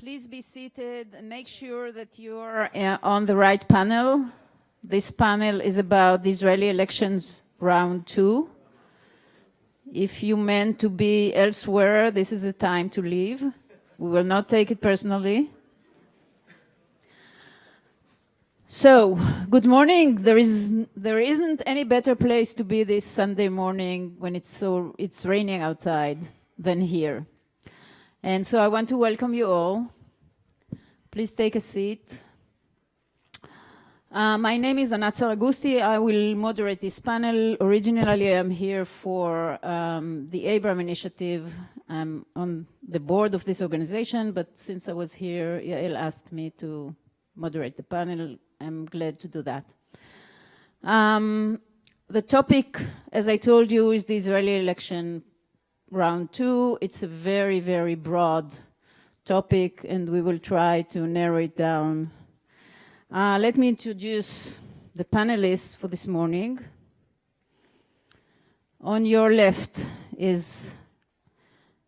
Please be seated and make sure that you are on the right panel. This panel is about the Israeli elections round 2. If you meant to be elsewhere, this is the time to leave. We will not take it personally. So, good morning. There isn't any better place to be this Sunday morning when it's raining outside than here. And so I want to welcome you all. Please take a seat. My name is Anat Saragusti. I will moderate this panel. Originally, I'm here for the Abraham Initiative. I'm on the board of this organization, but since I was here, Yael asked me to moderate the panel. I'm glad to do that. The topic, as I told you, is the Israeli election round 2. It's a very, very broad topic, and we will try to narrow it down. Let me introduce the panelists for this morning. On your left is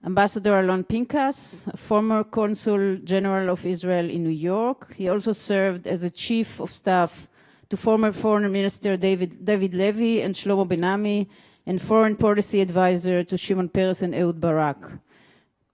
Ambassador Alon Pinkas, a former Consul General of Israel in New York. He also served as a Chief of Staff to former Foreign Minister David Levy and Shlomo Ben-Ami, and Foreign Policy Advisor to Shimon Peres and Ehud Barak.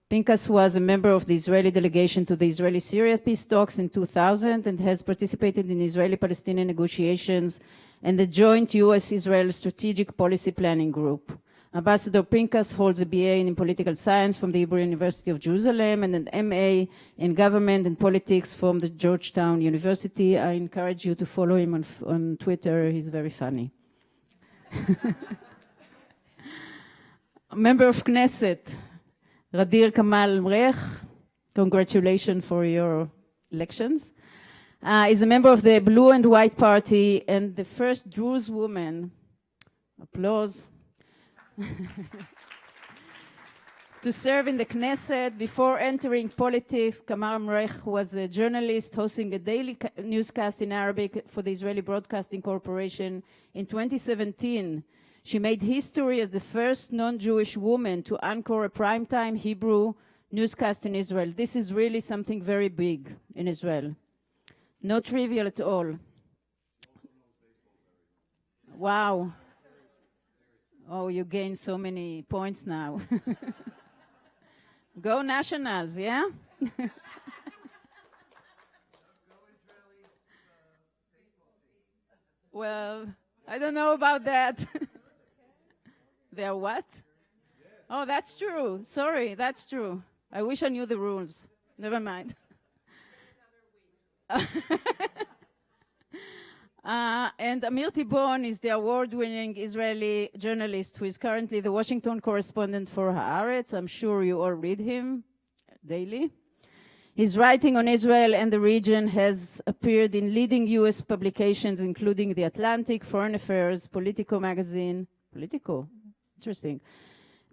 Pinkas was a member of the Israeli delegation to the Israeli-Syria peace talks in 2000 and has participated in Israeli-Palestinian negotiations and the joint U.S.-Israel Strategic Policy Planning Group. Ambassador Pinkas holds a BA in political science from the Hebrew University of Jerusalem and an MA in government and politics from the Georgetown University. I encourage you to follow him on Twitter. He's very funny. Member of Knesset, Gadeer Kamal-Mreeh, congratulations for your elections. Is a member of the Blue and White Party and the first Druze woman, applause, to serve in the Knesset. Before entering politics, Kamal-Mreeh was a journalist hosting a daily newscast in Arabic for the Israeli Broadcasting Corporation. In 2017, she made history as the first non-Jewish woman to anchor a primetime Hebrew newscast in Israel. This is really something very big in Israel. Not trivial at all. Wow. Oh, you gained so many points now. Go Nationals, yeah? Well, I don't know about that. They are what? Oh, that's true. Sorry, that's true. I wish I knew the rules. Never mind. And Amir Tibon is the award-winning Israeli journalist who is currently the Washington correspondent for Haaretz. I'm sure you all read him daily. His writing on Israel and the region has appeared in leading U.S. publications, including The Atlantic, Foreign Affairs, Politico magazine. Politico? Interesting.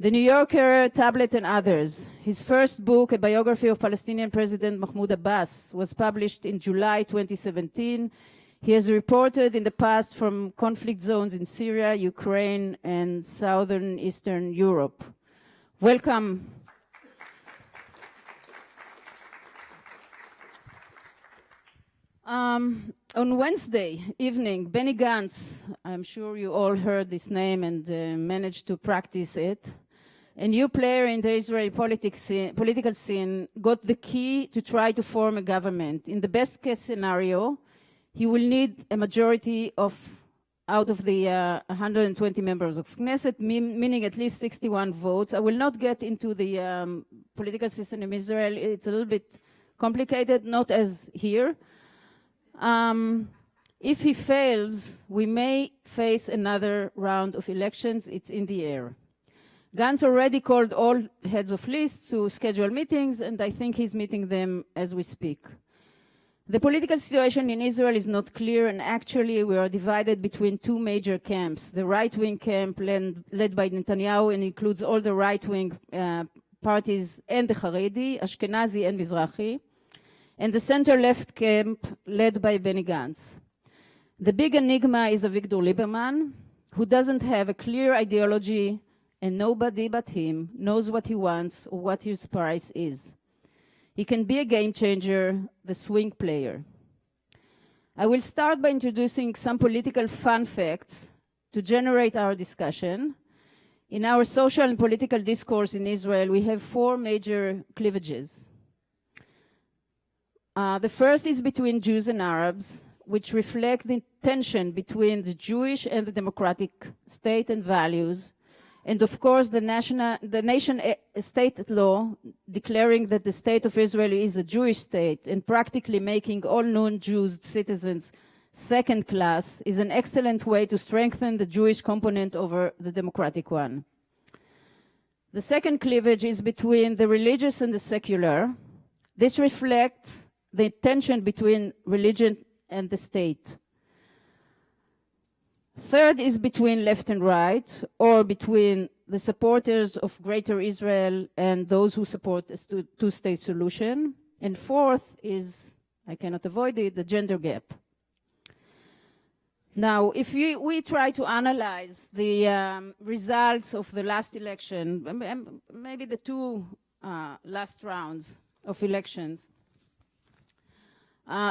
The New Yorker, Tablet, and others. His first book, a biography of Palestinian President Mahmoud Abbas, was published in July 2017. He has reported in the past from conflict zones in Syria, Ukraine, and southern Eastern Europe. Welcome. On Wednesday evening, Benny Gantz, I'm sure you all heard this name and managed to practice it, a new player in the Israeli political scene, got the key to try to form a government. In the best case scenario, he will need a majority out of the 120 members of Knesset, meaning at least 61 votes. I will not get into the political system in Israel. It's a little bit complicated, not as here. If he fails, we may face another round of elections. It's in the air. Gantz already called all heads of lists to schedule meetings, and I think he's meeting them as we speak. The political situation in Israel is not clear, and actually we are divided between two major camps. The right-wing camp led by Netanyahu and includes all the right-wing parties and the Haredi, Ashkenazi and Mizrahi, and the center-left camp led by Benny Gantz. The big enigma is Avigdor Lieberman, who doesn't have a clear ideology, and nobody but him knows what he wants or what his price is. He can be a game changer, the swing player. I will start by introducing some political fun facts to generate our discussion. In our social and political discourse in Israel, we have 4 major cleavages. The first is between Jews and Arabs, which reflect the tension between the Jewish and the democratic state and values, and of course the nation-state law declaring that the state of Israel is a Jewish state and practically making all non-Jews citizens second class is an excellent way to strengthen the Jewish component over the democratic one. The second cleavage is between the religious and the secular. This reflects the tension between religion and the state. Third is between left and right, or between the supporters of Greater Israel and those who support a two-state solution. And fourth is, I cannot avoid it, the gender gap. Now, if we try to analyze the results of the last election, maybe the 2 last rounds of elections,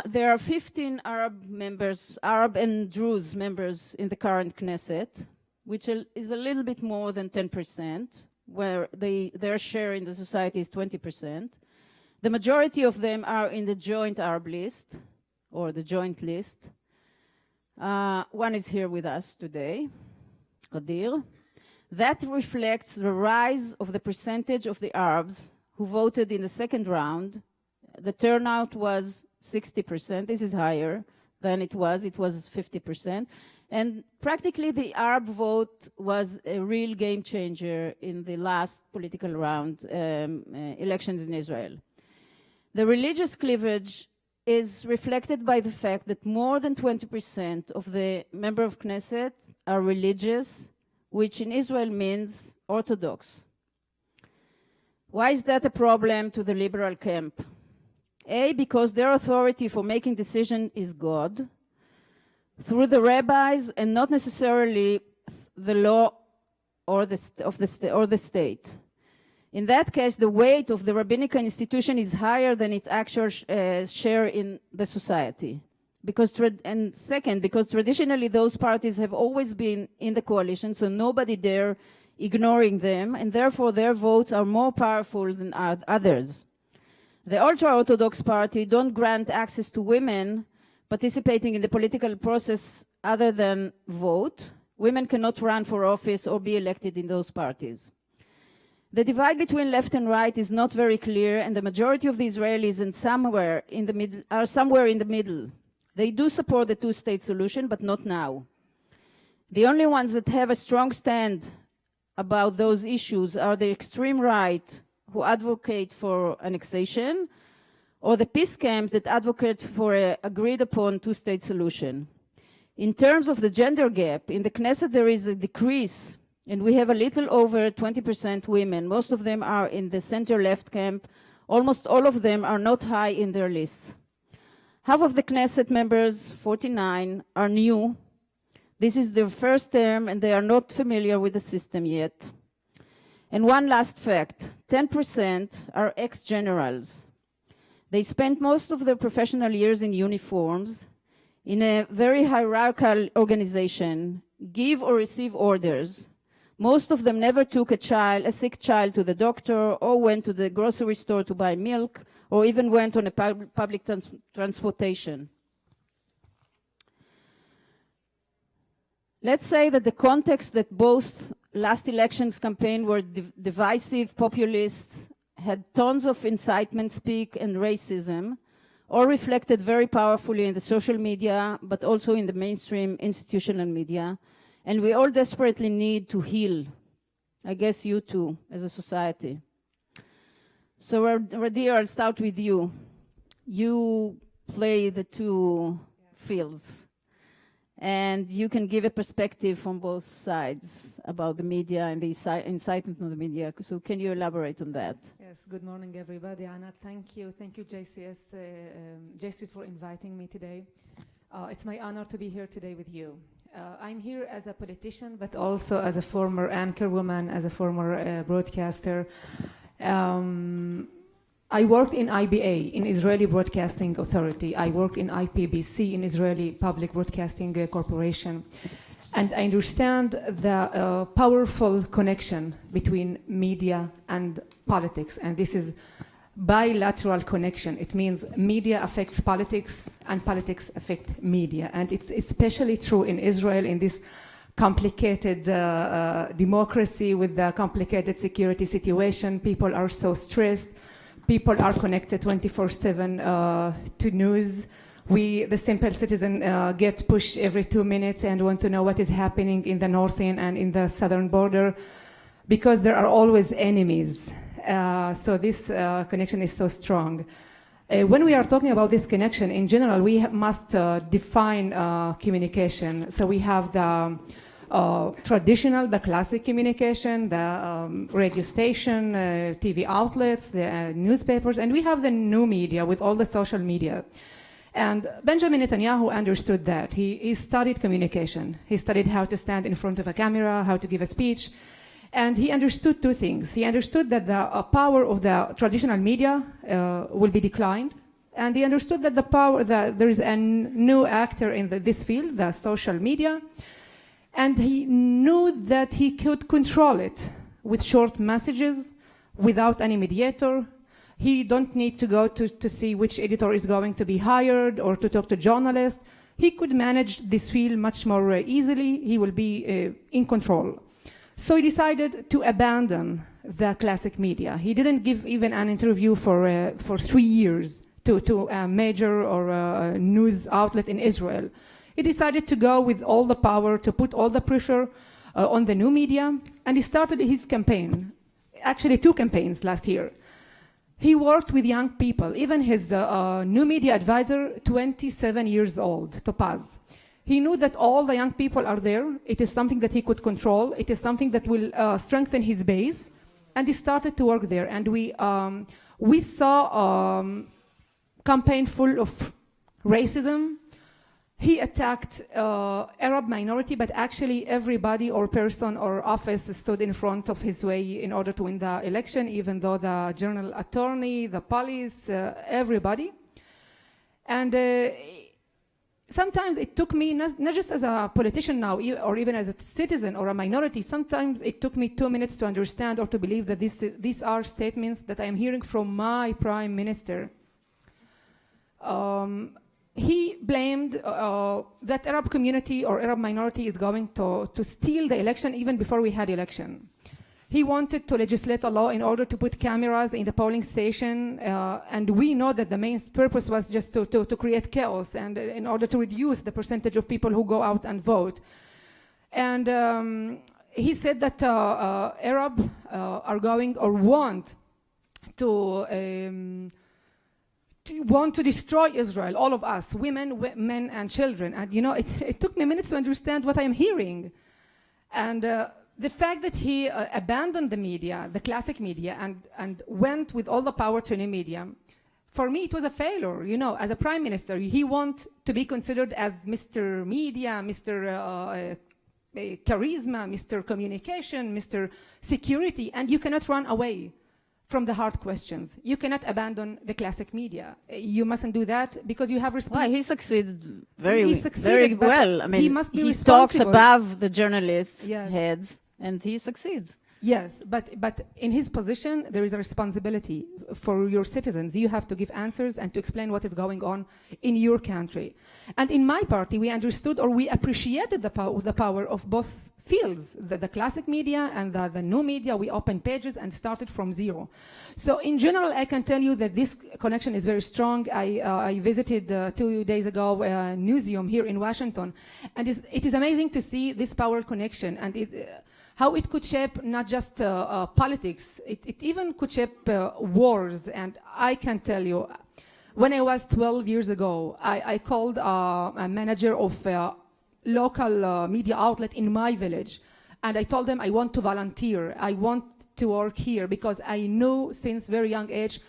there are 15 Arab and Druze members in the current Knesset, which is a little bit more than 10%, where their share in the society is 20%. The majority of them are in the joint Arab list, or the joint list. One is here with us today, Gadeer. That reflects the rise of the percentage of the Arabs who voted in the second round. The turnout was 60%. This is higher than it was. It was 50%. And practically the Arab vote was a real game changer in the last political round elections in Israel. The religious cleavage is reflected by the fact that more than 20% of the members of Knesset are religious, which in Israel means Orthodox. Why is that a problem to the liberal camp? A, because their authority for making decisions is God, through the rabbis and not necessarily the law or the state. In that case, the weight of the rabbinical institution is higher than its actual share in the society. And second, because traditionally those parties have always been in the coalition, so nobody dare ignoring them, and therefore their votes are more powerful than others. The ultra-Orthodox party don't grant access to women participating in the political process other than vote. Women cannot run for office or be elected in those parties. The divide between left and right is not very clear, and the majority of the Israelis are somewhere in the middle. They do support the two-state solution, but not now. The only ones that have a strong stand about those issues are the extreme right, who advocate for annexation, or the peace camps that advocate for an agreed-upon two-state solution. In terms of the gender gap, in the Knesset there is a decrease, and we have a little over 20% women. Most of them are in the center-left camp. Almost all of them are not high in their lists. Half of the Knesset members, 49, are new. This is their first term, and they are not familiar with the system yet. And one last fact, 10% are ex-generals. They spent most of their professional years in uniforms, in a very hierarchical organization, give or receive orders. Most of them never took a sick child to the doctor, or went to the grocery store to buy milk, or even went on a public transportation. Let's say that the context that both last elections campaign were divisive, populists, had tons of incitement speak and racism, all reflected very powerfully in the social media, but also in the mainstream institutional media. And we all desperately need to heal. I guess you too, as a society. So, Gadeer, I'll start with you. You play the two fields. And you can give a perspective from both sides about the media and the incitement of the media. So can you elaborate on that? Yes, good morning, everybody. Anat, thank you. Thank you, JSuite, for inviting me today. It's my honor to be here today with you. I'm here as a politician, but also as a former anchor woman, as a former broadcaster. I worked in IBA, in Israeli Broadcasting Authority. I worked in IPBC, in Israeli Public Broadcasting Corporation. And I understand the powerful connection between media and politics. And this is bilateral connection. It means media affects politics and politics affect media. And it's especially true in Israel in this complicated democracy with the complicated security situation. People are so stressed. People are connected 24/7 to news. We, the simple citizen, get pushed every 2 minutes and want to know what is happening in the northern and in the southern border because there are always enemies. So this connection is so strong. When we are talking about this connection, in general, we must define communication. So we have the traditional, the classic communication, the radio station, TV outlets, the newspapers, and we have the new media with all the social media. And Benjamin Netanyahu understood that. He studied communication. He studied how to stand in front of a camera, how to give a speech, and he understood two things. He understood that the power of the traditional media will be declined, and he understood that there is a new actor in this field, the social media, and he knew that he could control it with short messages, without any mediator. He don't need to go to see which editor is going to be hired or to talk to journalists. He could manage this field much more easily. He will be in control. So he decided to abandon the classic media. He didn't give even an interview for 3 years to a major or a news outlet in Israel. He decided to go with all the power, to put all the pressure on the new media, and he started his campaign, actually 2 campaigns last year. He worked with young people, even his new media advisor, 27 years old, Topaz. He knew that all the young people are there. It is something that he could control. It is something that will strengthen his base. And he started to work there. And we saw a campaign full of racism. He attacked Arab minority, but actually everybody or person or office stood in front of his way in order to win the election, even though the general attorney, the police, everybody. And sometimes it took me, not just as a politician now, or even as a citizen or a minority, sometimes it took me 2 minutes to understand or to believe that these are statements that I am hearing from my prime minister. He blamed that Arab community or Arab minority is going to steal the election even before we had election. He wanted to legislate a law in order to put cameras in the polling station, and we know that the main purpose was just to create chaos and in order to reduce the percentage of people who go out and vote. And he said that Arab are going or want to destroy Israel, all of us, women, men, and children. And you know, it took me minutes to understand what I am hearing. And the fact that he abandoned the media, the classic media, and went with all the power to new media, for me it was a failure. You know, as a prime minister, he wants to be considered as Mr. Media, Mr. Charisma, Mr. Communication, Mr. Security, and you cannot run away from the hard questions. You cannot abandon the classic media. You mustn't do that because you have responsibility. Well, he succeeded very well. I mean, he talks responsible. above the journalists' Yes. heads, and he succeeds. Yes, but in his position, there is a responsibility for your citizens. You have to give answers and to explain what is going on in your country. And in my party, we understood or we appreciated the power of both fields, the classic media and the new media. We opened pages and started from zero. So in general, I can tell you that this connection is very strong. I visited 2 days ago a museum here in Washington, and it is amazing to see this power connection and how it could shape not just politics, it even could shape wars. And I can tell you, when I was 12 years ago, I called a manager of a local media outlet in my village, and I told them I want to volunteer, I want to work here, because I knew since very young age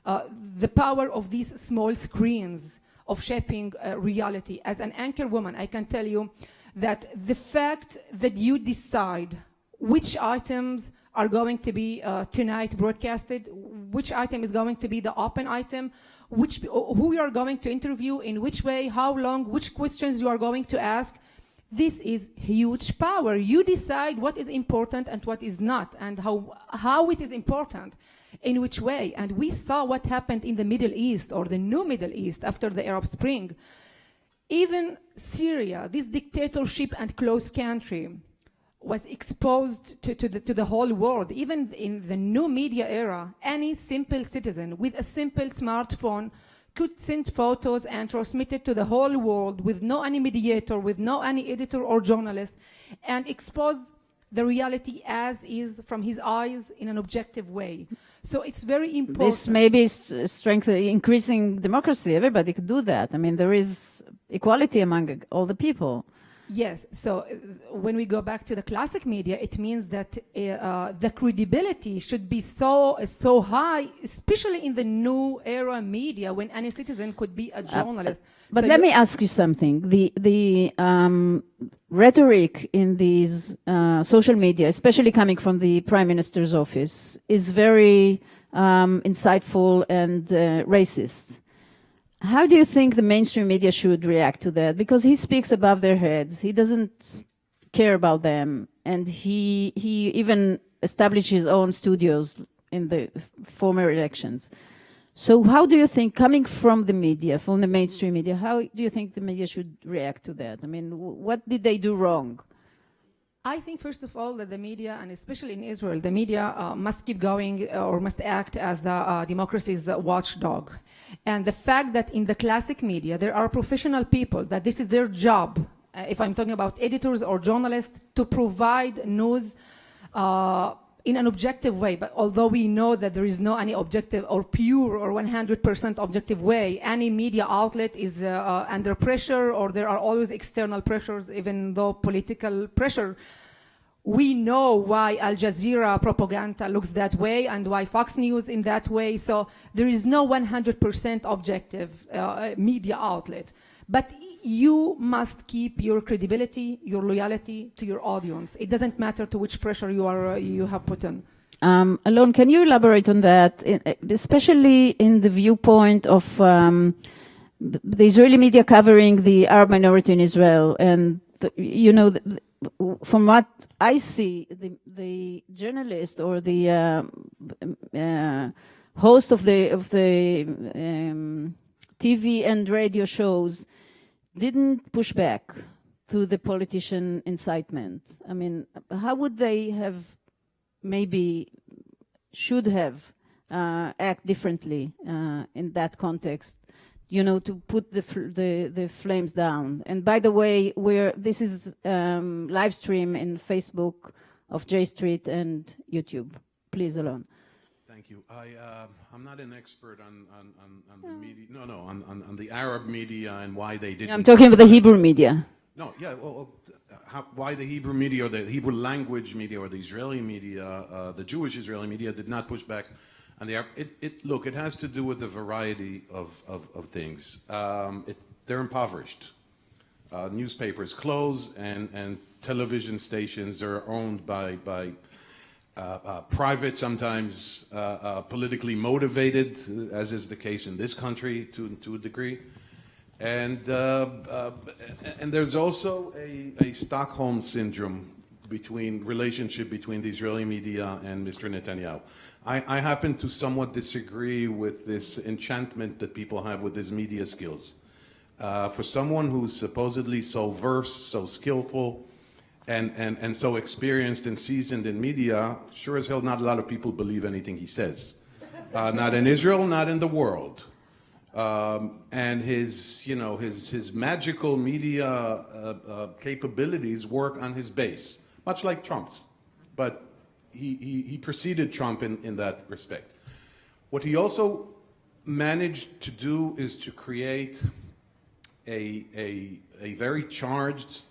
the power of these small screens of shaping reality. As an anchor woman, I can tell you that the fact that you decide which items are going to be tonight broadcasted, which item is going to be the open item, who you are going to interview, in which way, how long, which questions you are going to ask. This is huge power. You decide what is important and what is not, and how it is important, in which way. And we saw what happened in the Middle East, or the new Middle East, after the Arab Spring. Even Syria, this dictatorship and closed country, was exposed to the whole world. Even in the new media era, any simple citizen with a simple smartphone could send photos and transmit it to the whole world with no any mediator, with no any editor or journalist, and expose the reality as is from his eyes in an objective way. So it's very important. This may be increasing democracy. Everybody could do that. I mean, there is equality among all the people. Yes, so when we go back to the classic media, it means that the credibility should be so high, especially in the new era media, when any citizen could be a journalist. But let me ask you something. The rhetoric in these social media, especially coming from the Prime Minister's office, is very insightful and racist. How do you think the mainstream media should react to that? Because he speaks above their heads. He doesn't care about them. And he even established his own studios in the former elections. So how do you think, coming from the media, from the mainstream media, how do you think the media should react to that? I mean, what did they do wrong? I think, first of all, that the media, and especially in Israel, the media must keep going or must act as the democracy's watchdog. And the fact that in the classic media, there are professional people, that this is their job, if I'm talking about editors or journalists, to provide news in an objective way. But although we know that there is no any objective or pure or 100% objective way, any media outlet is under pressure, or there are always external pressures, even though political pressure. We know why Al Jazeera propaganda looks that way and why Fox News in that way. So there is no 100% objective media outlet. But you must keep your credibility, your loyalty to your audience. It doesn't matter to which pressure you have put in. Alon, can you elaborate on that, especially in the viewpoint of the Israeli media covering the Arab minority in Israel? And, from what I see, the journalist or the host of the TV and radio shows didn't push back to the politician incitement. I mean, how would they have, maybe should have, act differently in that context? To put the flames down. And by the way, this is live stream in Facebook of J Street and YouTube. Please, Alon. Thank you. I'm not an expert on the media. No, on the Arab media and why they didn't. I'm talking about the Hebrew media. No, yeah. Well, why the Hebrew media or the Hebrew language media or the Israeli media, the Jewish Israeli media, did not push back. And look, it has to do with the variety of things. They're impoverished. Newspapers close, and television stations are owned by private, sometimes politically motivated, as is the case in this country to a degree. And there's also a Stockholm syndrome relationship between the Israeli media and Mr. Netanyahu. I happen to somewhat disagree with this enchantment that people have with his media skills. For someone who's supposedly so versed, so skillful, and so experienced and seasoned in media, sure as hell not a lot of people believe anything he says. Not in Israel, not in the world. And his magical media capabilities work on his base, much like Trump's. But he preceded Trump in that respect. What he also managed to do is to create a very charged,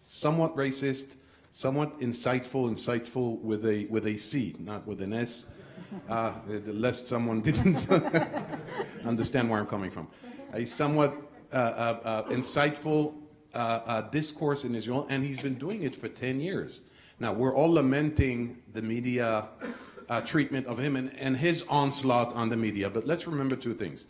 somewhat racist, somewhat insightful with a C, not with an S, lest someone didn't understand where I'm coming from. A somewhat insightful discourse in Israel, and he's been doing it for 10 years. Now, we're all lamenting the media treatment of him and his onslaught on the media. But let's remember two things.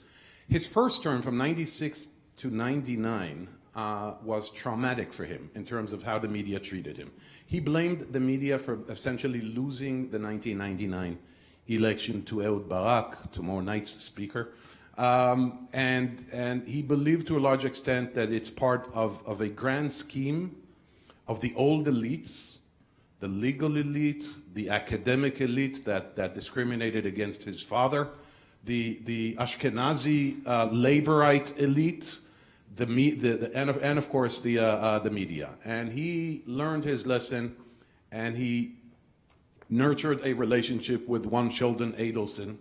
His first term from 96 to 99 was traumatic for him in terms of how the media treated him. He blamed the media for essentially losing the 1999 election to Ehud Barak, tomorrow night's speaker. And he believed to a large extent that it's part of a grand scheme of the old elites, the legal elite, the academic elite that discriminated against his father, the Ashkenazi laborite elite, and of course the media. And he learned his lesson, and he nurtured a relationship with one Sheldon Adelson,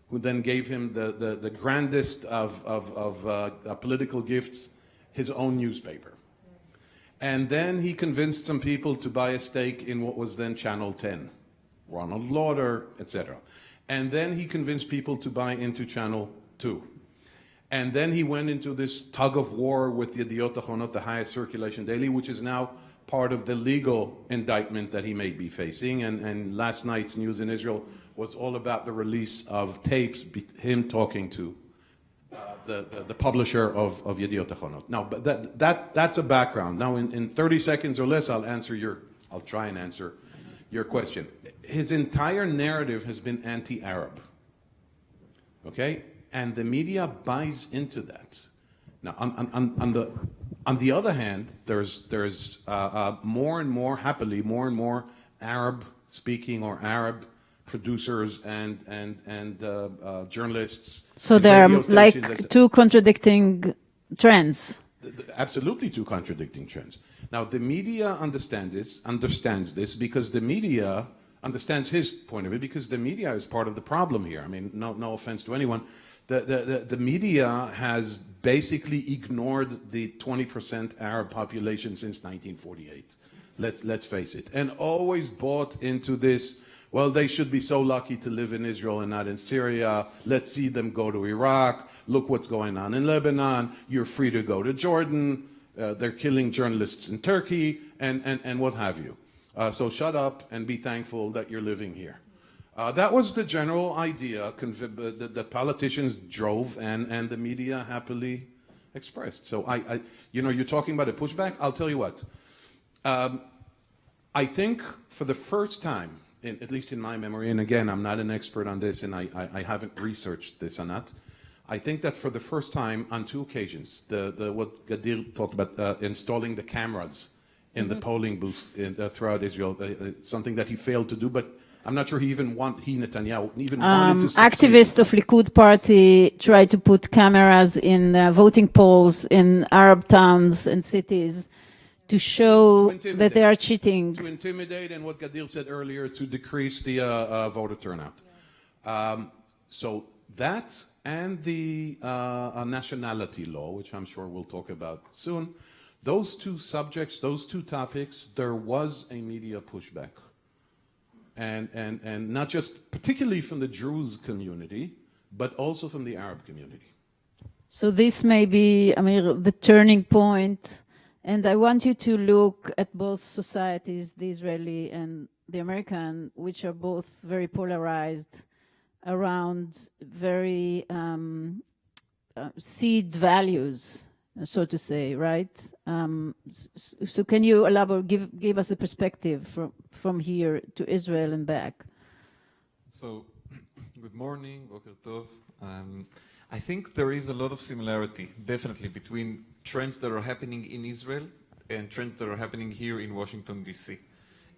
who then gave him the grandest of political gifts, his own newspaper. And then he convinced some people to buy a stake in what was then Channel 10, Ronald Lauder, etc. And then he convinced people to buy into Channel 2. And then he went into this tug of war with the Yediot Ahronot, the highest circulation daily, which is now part of the legal indictment that he may be facing. And last night's news in Israel was all about the release of tapes, him talking to the publisher of Yediot Ahronot. Now, but that's a background. Now, in 30 seconds or less, I'll try and answer your question. His entire narrative has been anti-Arab, okay? And the media buys into that. Now, on the other hand, there's more and more, happily, more and more Arab-speaking or Arab producers and journalists. So there are like two contradicting trends. Absolutely two contradicting trends. Now, the media understands this because the media understands his point of view, because the media is part of the problem here. I mean, no offense to anyone. The media has basically ignored the 20% Arab population since 1948. Let's face it. And always bought into this, well, they should be so lucky to live in Israel and not in Syria. Let's see them go to Iraq. Look what's going on in Lebanon. You're free to go to Jordan. They're killing journalists in Turkey and what have you. So shut up and be thankful that you're living here. That was the general idea that politicians drove and the media happily expressed. So you're talking about a pushback. I'll tell you what. I think for the first time, at least in my memory, and again, I'm not an expert on this, and I haven't researched this, Anat. I think that for the first time on two occasions, what Gadeer talked about, installing the cameras in the polling booths throughout Israel, something that he failed to do, but I'm not sure Netanyahu even wanted to succeed. Activists of Likud party tried to put cameras in voting polls in Arab towns and cities to show that they are cheating. To intimidate, and what Gadeer said earlier, to decrease the voter turnout. So that and the nationality law, which I'm sure we'll talk about soon, those two subjects, those two topics, there was a media pushback. And not just particularly from the Druze community, but also from the Arab community. So this may be, Amir, the turning point. And I want you to look at both societies, the Israeli and the American, which are both very polarized around very seed values, so to say, right? So can you elaborate, give us a perspective from here to Israel and back? So, good morning, Boker Tov. I think there is a lot of similarity, definitely, between trends that are happening in Israel and trends that are happening here in Washington, D.C.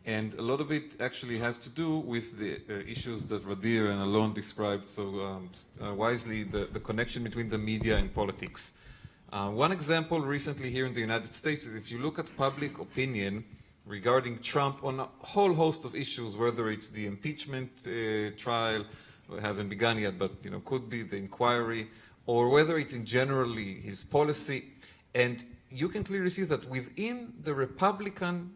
And a lot of it actually has to do with the issues that Gadeer and Alon described so wisely, the connection between the media and politics. One example recently here in the United States is if you look at public opinion regarding Trump on a whole host of issues, whether it's the impeachment trial, it hasn't begun yet, but could be the inquiry, or whether it's in generally his policy. And you can clearly see that within the Republican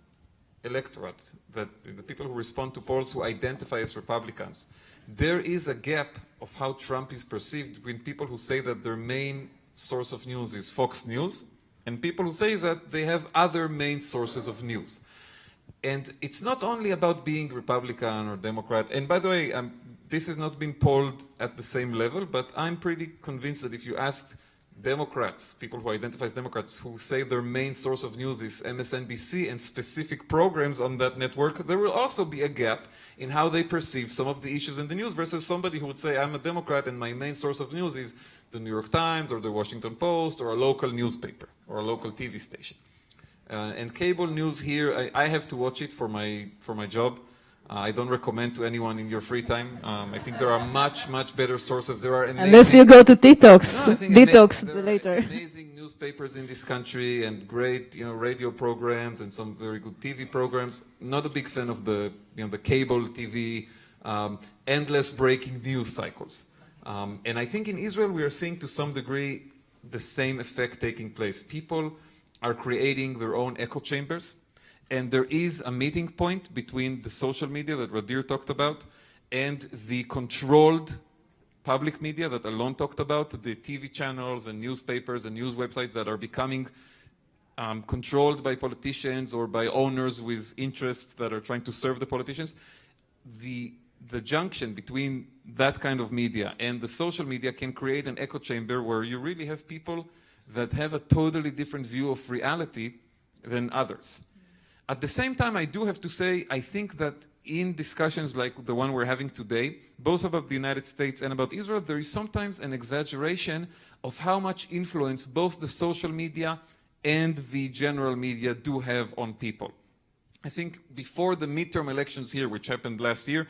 electorate, that the people who respond to polls who identify as Republicans, there is a gap of how Trump is perceived between people who say that their main source of news is Fox News and people who say that they have other main sources of news. And it's not only about being Republican or Democrat. And by the way, this has not been polled at the same level, but I'm pretty convinced that if you asked Democrats, people who identify as Democrats, who say their main source of news is MSNBC and specific programs on that network, there will also be a gap in how they perceive some of the issues in the news versus somebody who would say, I'm a Democrat and my main source of news is the New York Times or the Washington Post or a local newspaper or a local TV station. And cable news here, I have to watch it for my job. I don't recommend to anyone in your free time. I think there are much better sources. There are amazing, Unless you go to detox, no, I think detox there later. are amazing newspapers in this country and great, radio programs and some very good TV programs. Not a big fan of the cable TV, endless breaking news cycles. And I think in Israel we are seeing to some degree the same effect taking place. People are creating their own echo chambers, and there is a meeting point between the social media that Gadeer talked about and the controlled public media that Alon talked about, the TV channels and newspapers and news websites that are becoming controlled by politicians or by owners with interests that are trying to serve the politicians. The junction between that kind of media and the social media can create an echo chamber where you really have people that have a totally different view of reality than others. At the same time, I do have to say, I think that in discussions like the one we're having today, both about the United States and about Israel, there is sometimes an exaggeration of how much influence both the social media and the general media do have on people. I think before the midterm elections here, which happened last year,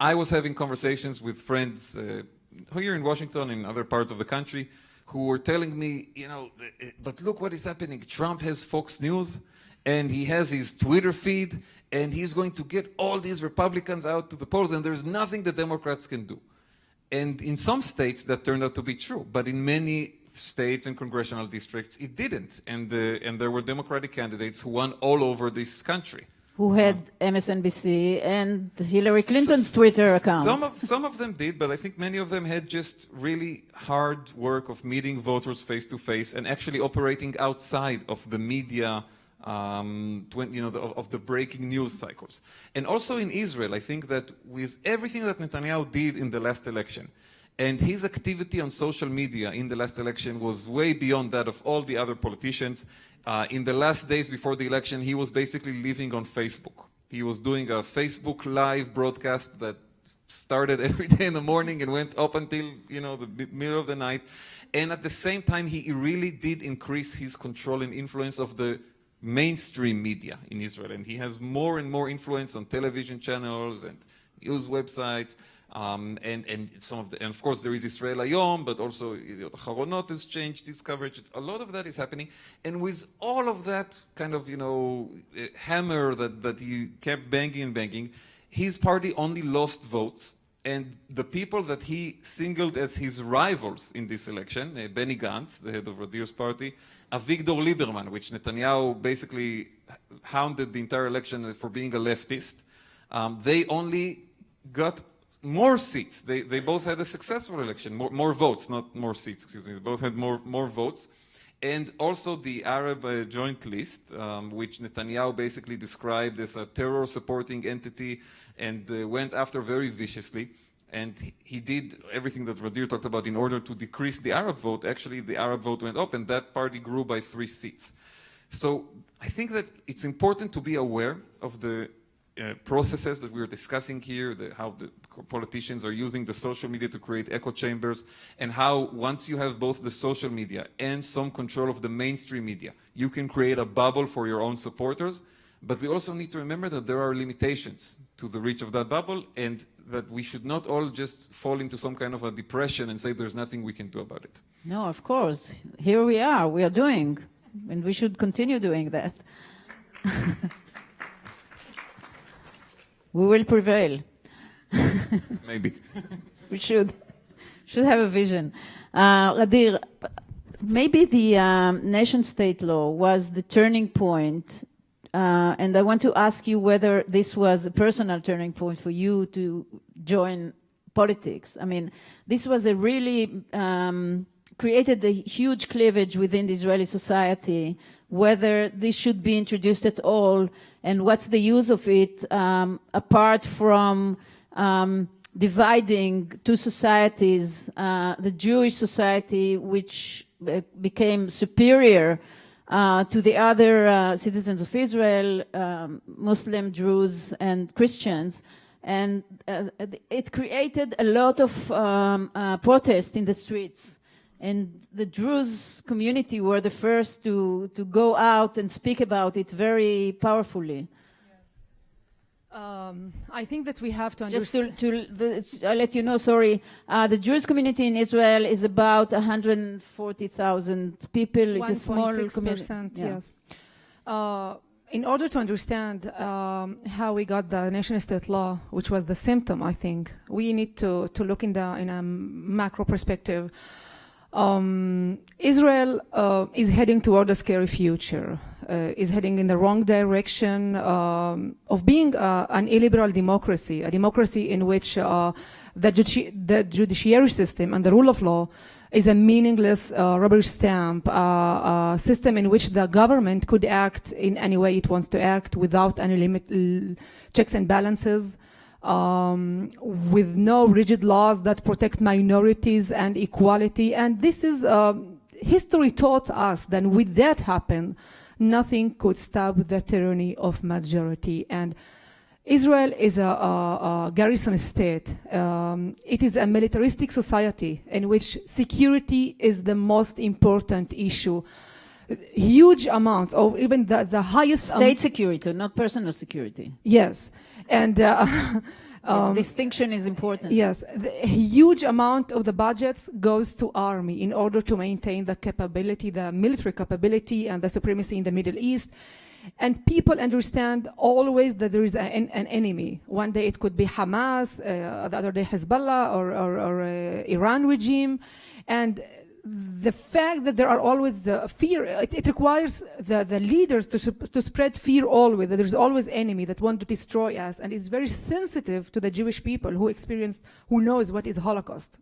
I was having conversations with friends here in Washington and other parts of the country who were telling me, but look what is happening. Trump has Fox News, and he has his Twitter feed, and he's going to get all these Republicans out to the polls, and there's nothing the Democrats can do. And in some states, that turned out to be true. But in many states and congressional districts, it didn't. And there were Democratic candidates who won all over this country. Who had MSNBC and Hillary Clinton's Twitter account. Some of them did, but I think many of them had just really hard work of meeting voters face to face and actually operating outside of the media, of the breaking news cycles. And also in Israel, I think that with everything that Netanyahu did in the last election, and his activity on social media in the last election was way beyond that of all the other politicians. In the last days before the election, he was basically living on Facebook. He was doing a Facebook live broadcast that started every day in the morning and went up until, the middle of the night. And at the same time, he really did increase his control and influence of the mainstream media in Israel. And he has more and more influence on television channels and news websites. And some of and of course there is Israel Hayom, but also Haaretz has changed its coverage. A lot of that is happening, and with all of that kind of hammer that he kept banging, his party only lost votes, and the people that he singled as his rivals in this election, Benny Gantz, the head of Gadeer's party, Avigdor Lieberman, which Netanyahu basically hounded the entire election for being a leftist, they only got more seats. They both had a successful election, more votes, not more seats, excuse me. They both had more votes. And also the Arab Joint List, which Netanyahu basically described as a terror-supporting entity and went after very viciously. And he did everything that Gadeer talked about in order to decrease the Arab vote. Actually, the Arab vote went up, and that party grew by 3 seats. So I think that it's important to be aware of the processes that we're discussing here, how the politicians are using the social media to create echo chambers, and how once you have both the social media and some control of the mainstream media, you can create a bubble for your own supporters. But we also need to remember that there are limitations to the reach of that bubble, and that we should not all just fall into some kind of a depression and say there's nothing we can do about it. No, of course. Here we are doing, and we should continue doing that. We will prevail. Maybe. We should have a vision. Gadeer, maybe the nation-state law was the turning point, and I want to ask you whether this was a personal turning point for you to join politics. I mean, this was a really created a huge cleavage within the Israeli society whether this should be introduced at all, and what's the use of it, apart from dividing two societies, the Jewish society, which became superior to the other citizens of Israel, Muslim, Druze, and Christians. And it created a lot of protest in the streets. And the Druze community were the first to go out and speak about it very powerfully. I think that we have to Just understand. I'll let you know, sorry, the Jewish community in Israel is about 140,000 people. It's a small community. 1.6%, yes. In order to understand how we got the nation-state law, which was the symptom, I think, we need to look in a macro perspective. Israel is heading toward a scary future, is heading in the wrong direction of being an illiberal democracy, a democracy in which the judiciary system and the rule of law is a meaningless rubber stamp, system in which the government could act in any way it wants to act without any checks and balances, with no rigid laws that protect minorities and equality. And this is, history taught us that with that happen, nothing could stop the tyranny of majority. And Israel is a garrison state. It is a militaristic society in which security is the most important issue. Huge amounts, or even the highest... State security, not personal security. Yes. And distinction is important. yes, a huge amount of the budgets goes to army in order to maintain the capability, the military capability and the supremacy in the Middle East. And people understand always that there is an enemy. One day it could be Hamas, the other day Hezbollah or Iran regime. And the fact that there are always fear, it requires the leaders to spread fear always, that there's always enemy that want to destroy us. And it's very sensitive to the Jewish people who knows what is Holocaust.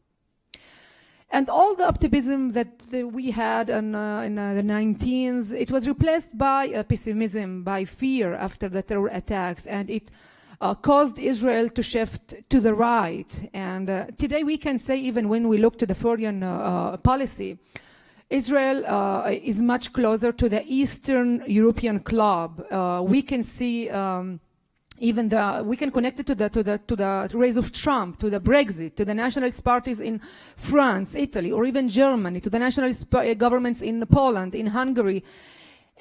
And all the optimism that we had in the 19s, it was replaced by pessimism, by fear after the terror attacks. And it caused Israel to shift to the right. And today we can say, even when we look to the foreign policy, Israel is much closer to the Eastern European club. We can see we can connect it to the rise of Trump, to the Brexit, to the nationalist parties in France, Italy, or even Germany, to the nationalist governments in Poland, in Hungary.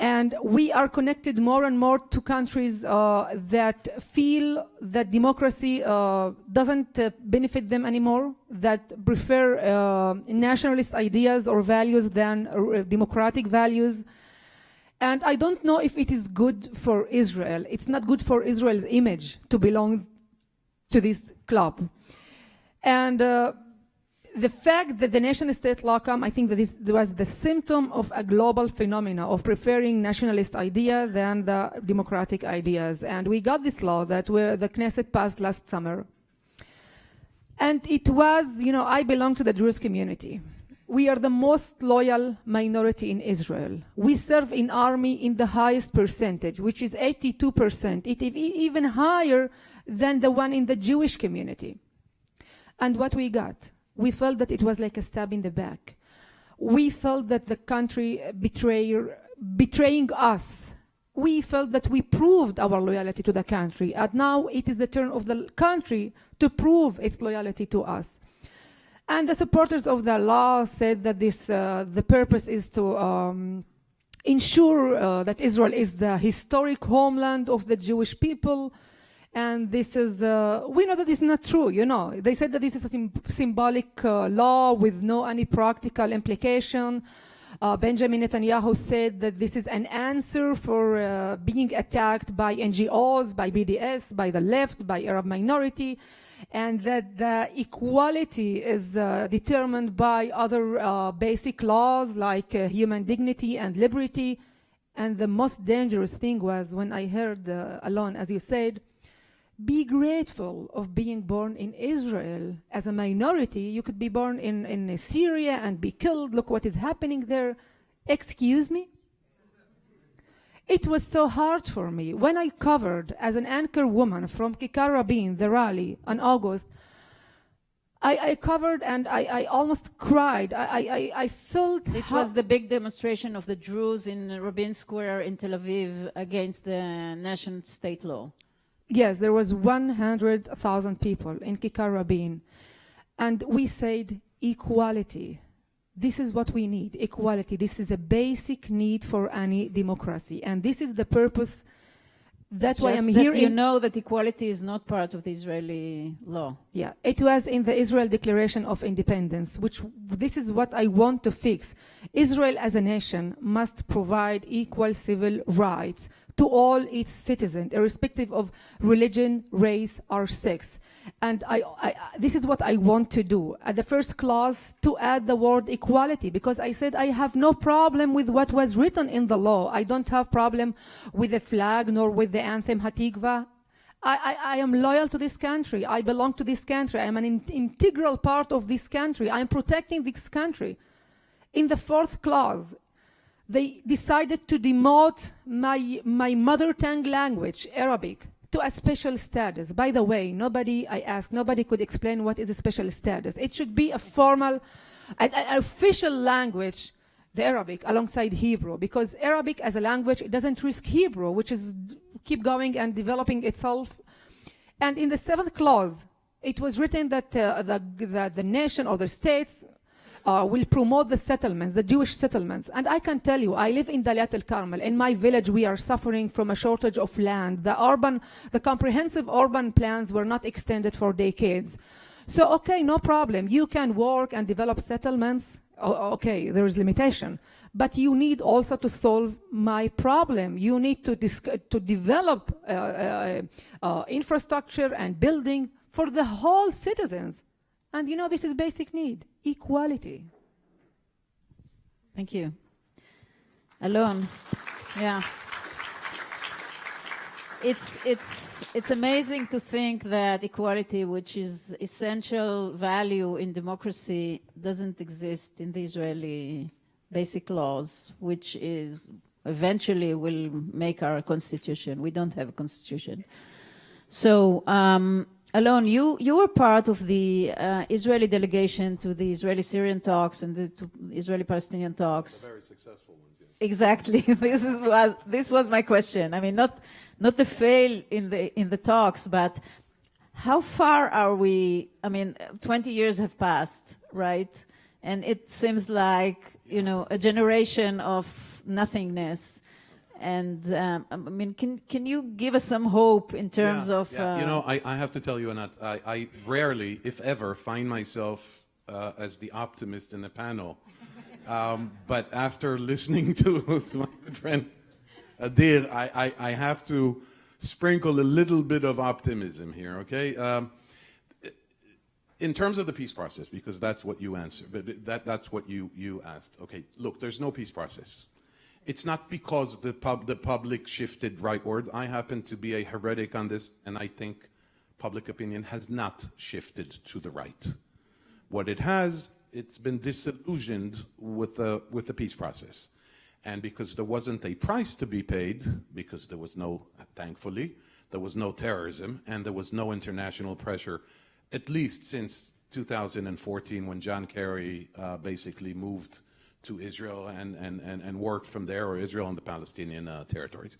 And we are connected more and more to countries that feel that democracy doesn't benefit them anymore, that prefer nationalist ideas or values than democratic values. And I don't know if it is good for Israel. It's not good for Israel's image to belong to this club. And the fact that the nation-state law come, I think that this was the symptom of a global phenomena of preferring nationalist idea than the democratic ideas. And we got this law that the Knesset passed last summer. And it was, I belong to the Jewish community. We are the most loyal minority in Israel. We serve in army in the highest percentage, which is 82%. It is even higher than the one in the Jewish community. And what we got? We felt that it was like a stab in the back. We felt that the country betraying us. We felt that we proved our loyalty to the country. And now it is the turn of the country to prove its loyalty to us. And the supporters of the law said that the purpose is to ensure that Israel is the historic homeland of the Jewish people. And this is, we know that this is not true, They said that this is a symbolic law with no any practical implication. Benjamin Netanyahu said that this is an answer for being attacked by NGOs, by BDS, by the left, by Arab minority, and that the equality is determined by other basic laws like human dignity and liberty. And the most dangerous thing was when I heard Alon, as you said, be grateful of being born in Israel as a minority. You could be born in Syria and be killed. Look what is happening there. Excuse me? It was so hard for me. When I covered as an anchor woman from Kikar Rabin, the rally in August, I covered and I almost cried. I felt... This was the big demonstration of the Druze in Rabin Square in Tel Aviv against the nation state law. Yes, there was 100,000 people in Kikar Rabin. And we said equality. This is what we need, equality. This is a basic need for any democracy. And this is the purpose. That's why I'm here. You know that equality is not part of the Israeli law. Yeah, it was in the Israel Declaration of Independence, which this is what I want to fix. Israel as a nation must provide equal civil rights to all its citizens, irrespective of religion, race, or sex. And this is what I want to do. At the first clause, to add the word equality, because I said I have no problem with what was written in the law. I don't have problem with the flag nor with the anthem Hatikva. I am loyal to this country. I belong to this country. I am an integral part of this country. I am protecting this country. In the fourth clause, they decided to demote my mother tongue language, Arabic, to a special status. By the way, nobody could explain what is a special status. It should be a formal, an official language, the Arabic, alongside Hebrew, because Arabic as a language, it doesn't risk Hebrew, which is keep going and developing itself. And in the seventh clause, it was written that the nation or the states will promote the settlements, the Jewish settlements. And I can tell you, I live in Daliat al-Carmel. In my village, we are suffering from a shortage of land. The comprehensive urban plans were not extended for decades. So, okay, no problem. You can work and develop settlements. Okay, there is limitation. But you need also to solve my problem. You need to develop infrastructure and building for the whole citizens. And you know, this is basic need, equality. Thank you. Alon, yeah. It's amazing to think that equality, which is essential value in democracy, doesn't exist in the Israeli basic laws, which is eventually will make our constitution. We don't have a constitution. So, Alon, you were part of the Israeli delegation to the Israeli-Syrian talks and the Israeli-Palestinian talks. Very successful ones, yes. Exactly. This was my question. I mean, not the fail in the talks, but how far are we? I mean, 20 years have passed, right? And it seems like, you know, a generation of nothingness. And I mean, can you give us some hope in terms of... You know, I have to tell you, Anat, I rarely, if ever, find myself as the optimist in the panel. But after listening to my good friend Gadeer, I have to sprinkle a little bit of optimism here, okay? In terms of the peace process, because that's what you answered, but that's what you asked. Okay, look, there's no peace process. It's not because the public shifted rightward. I happen to be a heretic on this, and I think public opinion has not shifted to the right. What it has, it's been disillusioned with the peace process. And because there wasn't a price to be paid, because there was no, thankfully, there was no terrorism, and there was no international pressure, at least since 2014 when John Kerry basically moved to Israel and worked from there, or Israel and the Palestinian territories.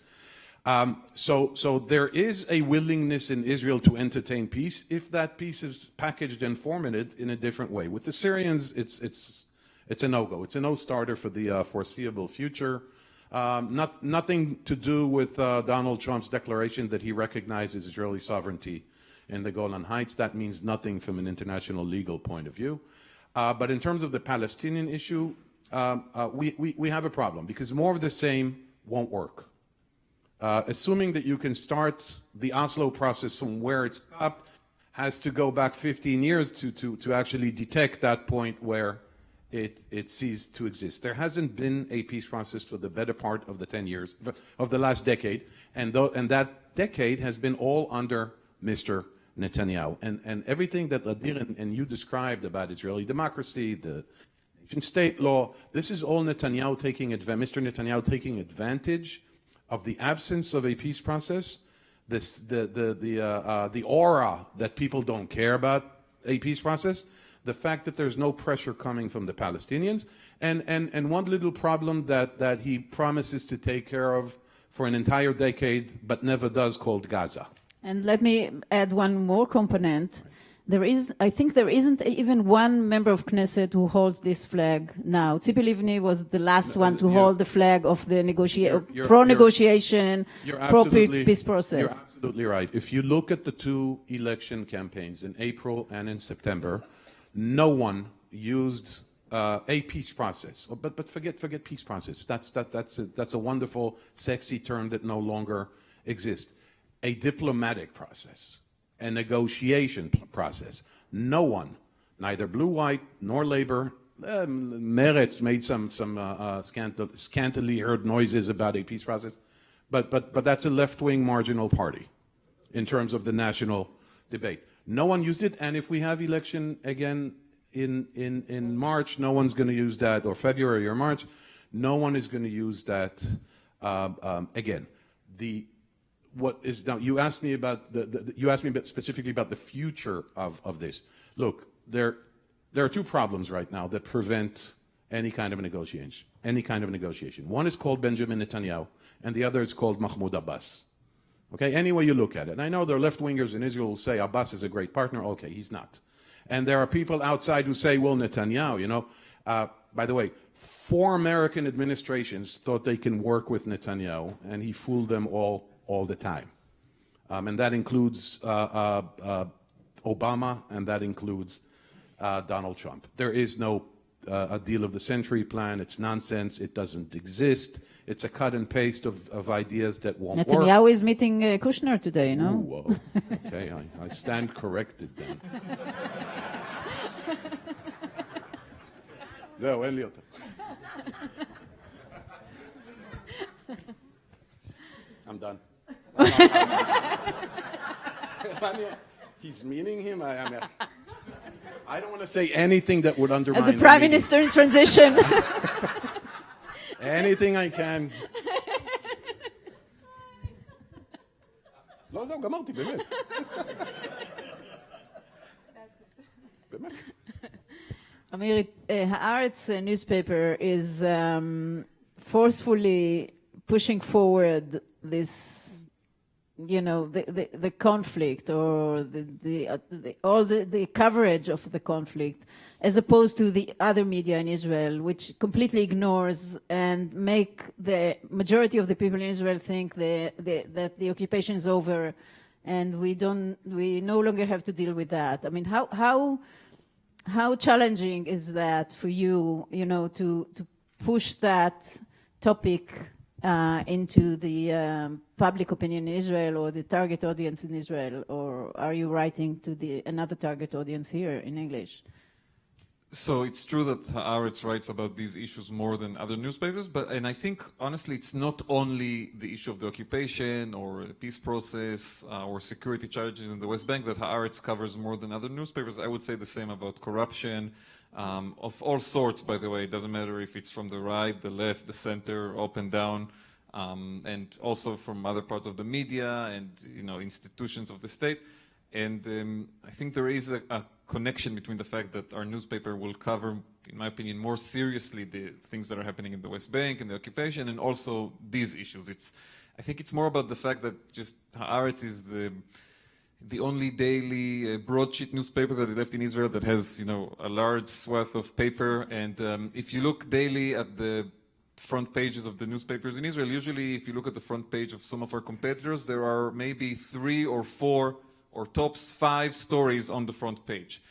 So there is a willingness in Israel to entertain peace if that peace is packaged and formatted in a different way. With the Syrians, it's a no-go. It's a no-starter for the foreseeable future. Nothing to do with Donald Trump's declaration that he recognizes Israeli sovereignty in the Golan Heights. That means nothing from an international legal point of view. But in terms of the Palestinian issue, we have a problem because more of the same won't work. Assuming that you can start the Oslo process from where it stopped has to go back 15 years to actually detect that point where it ceased to exist. There hasn't been a peace process for the better part of the 10 years, of the last decade, and that decade has been all under Mr. Netanyahu. And everything that Gadeer and you described about Israeli democracy, the nation state law, this is all Mr. Netanyahu taking advantage of the absence of a peace process, the aura that people don't care about a peace process, the fact that there's no pressure coming from the Palestinians, and one little problem that he promises to take care of for an entire decade but never does, called Gaza. And let me add one more component. I think there isn't even one member of Knesset who holds this flag now. Tzipi Livni was the last one to hold the flag of the pro-negotiation, pro-peace process. You're absolutely right. If you look at the two election campaigns in April and in September, no one used a peace process. But forget peace process. That's a wonderful, sexy term that no longer exists. A diplomatic process, a negotiation process. No one, neither blue, white, nor labor. Meretz made some scantily heard noises about a peace process, but that's a left-wing marginal party in terms of the national debate. No one used it, and if we have election again in March, no one's going to use that, or February or March, no one is going to use that again. What is now? You asked me about specifically about the future of this. Look, there are two problems right now that prevent any kind of negotiation. One is called Benjamin Netanyahu, and the other is called Mahmoud Abbas. Okay, any way you look at it. And I know there are left-wingers in Israel who say Abbas is a great partner. Okay, he's not. And there are people outside who say, well, Netanyahu, by the way, 4 American administrations thought they can work with Netanyahu, and he fooled them all the time. And that includes Obama, and that includes Donald Trump. There is no a deal of the century plan. It's nonsense. It doesn't exist. It's a cut and paste of ideas that won't work. Netanyahu is meeting Kushner today, no? Ooh, whoa. Okay, I stand corrected then. זהו, אין לי אותו. I'm done. He's meaning him. I don't want to say anything that would undermine. As a prime minister in transition. Anything I can. לא, זהו, גמרתי, באמת. באמת. Amir, Haaretz newspaper is forcefully pushing forward this, the conflict, or the coverage of the conflict, as opposed to the other media in Israel, which completely ignores and make the majority of the people in Israel think that the occupation is over, and we no longer have to deal with that. I mean, how challenging is that for you, to push that topic into the public opinion in Israel, or the target audience in Israel, or are you writing to another target audience here in English? So it's true that Haaretz writes about these issues more than other newspapers, and I think, honestly, it's not only the issue of the occupation or peace process or security challenges in the West Bank that Haaretz covers more than other newspapers. I would say the same about corruption of all sorts, by the way. It doesn't matter if it's from the right, the left, the center, up and down, and also from other parts of the media and institutions of the state. And I think there is a connection between the fact that our newspaper will cover, in my opinion, more seriously the things that are happening in the West Bank and the occupation, and also these issues. I think it's more about the fact that just Haaretz is the only daily broadsheet newspaper that is left in Israel that has, a large swath of paper. And if you look daily at the front pages of the newspapers in Israel, usually if you look at the front page of some of our competitors, there are maybe 3 or 4 or tops 5 stories on the front page.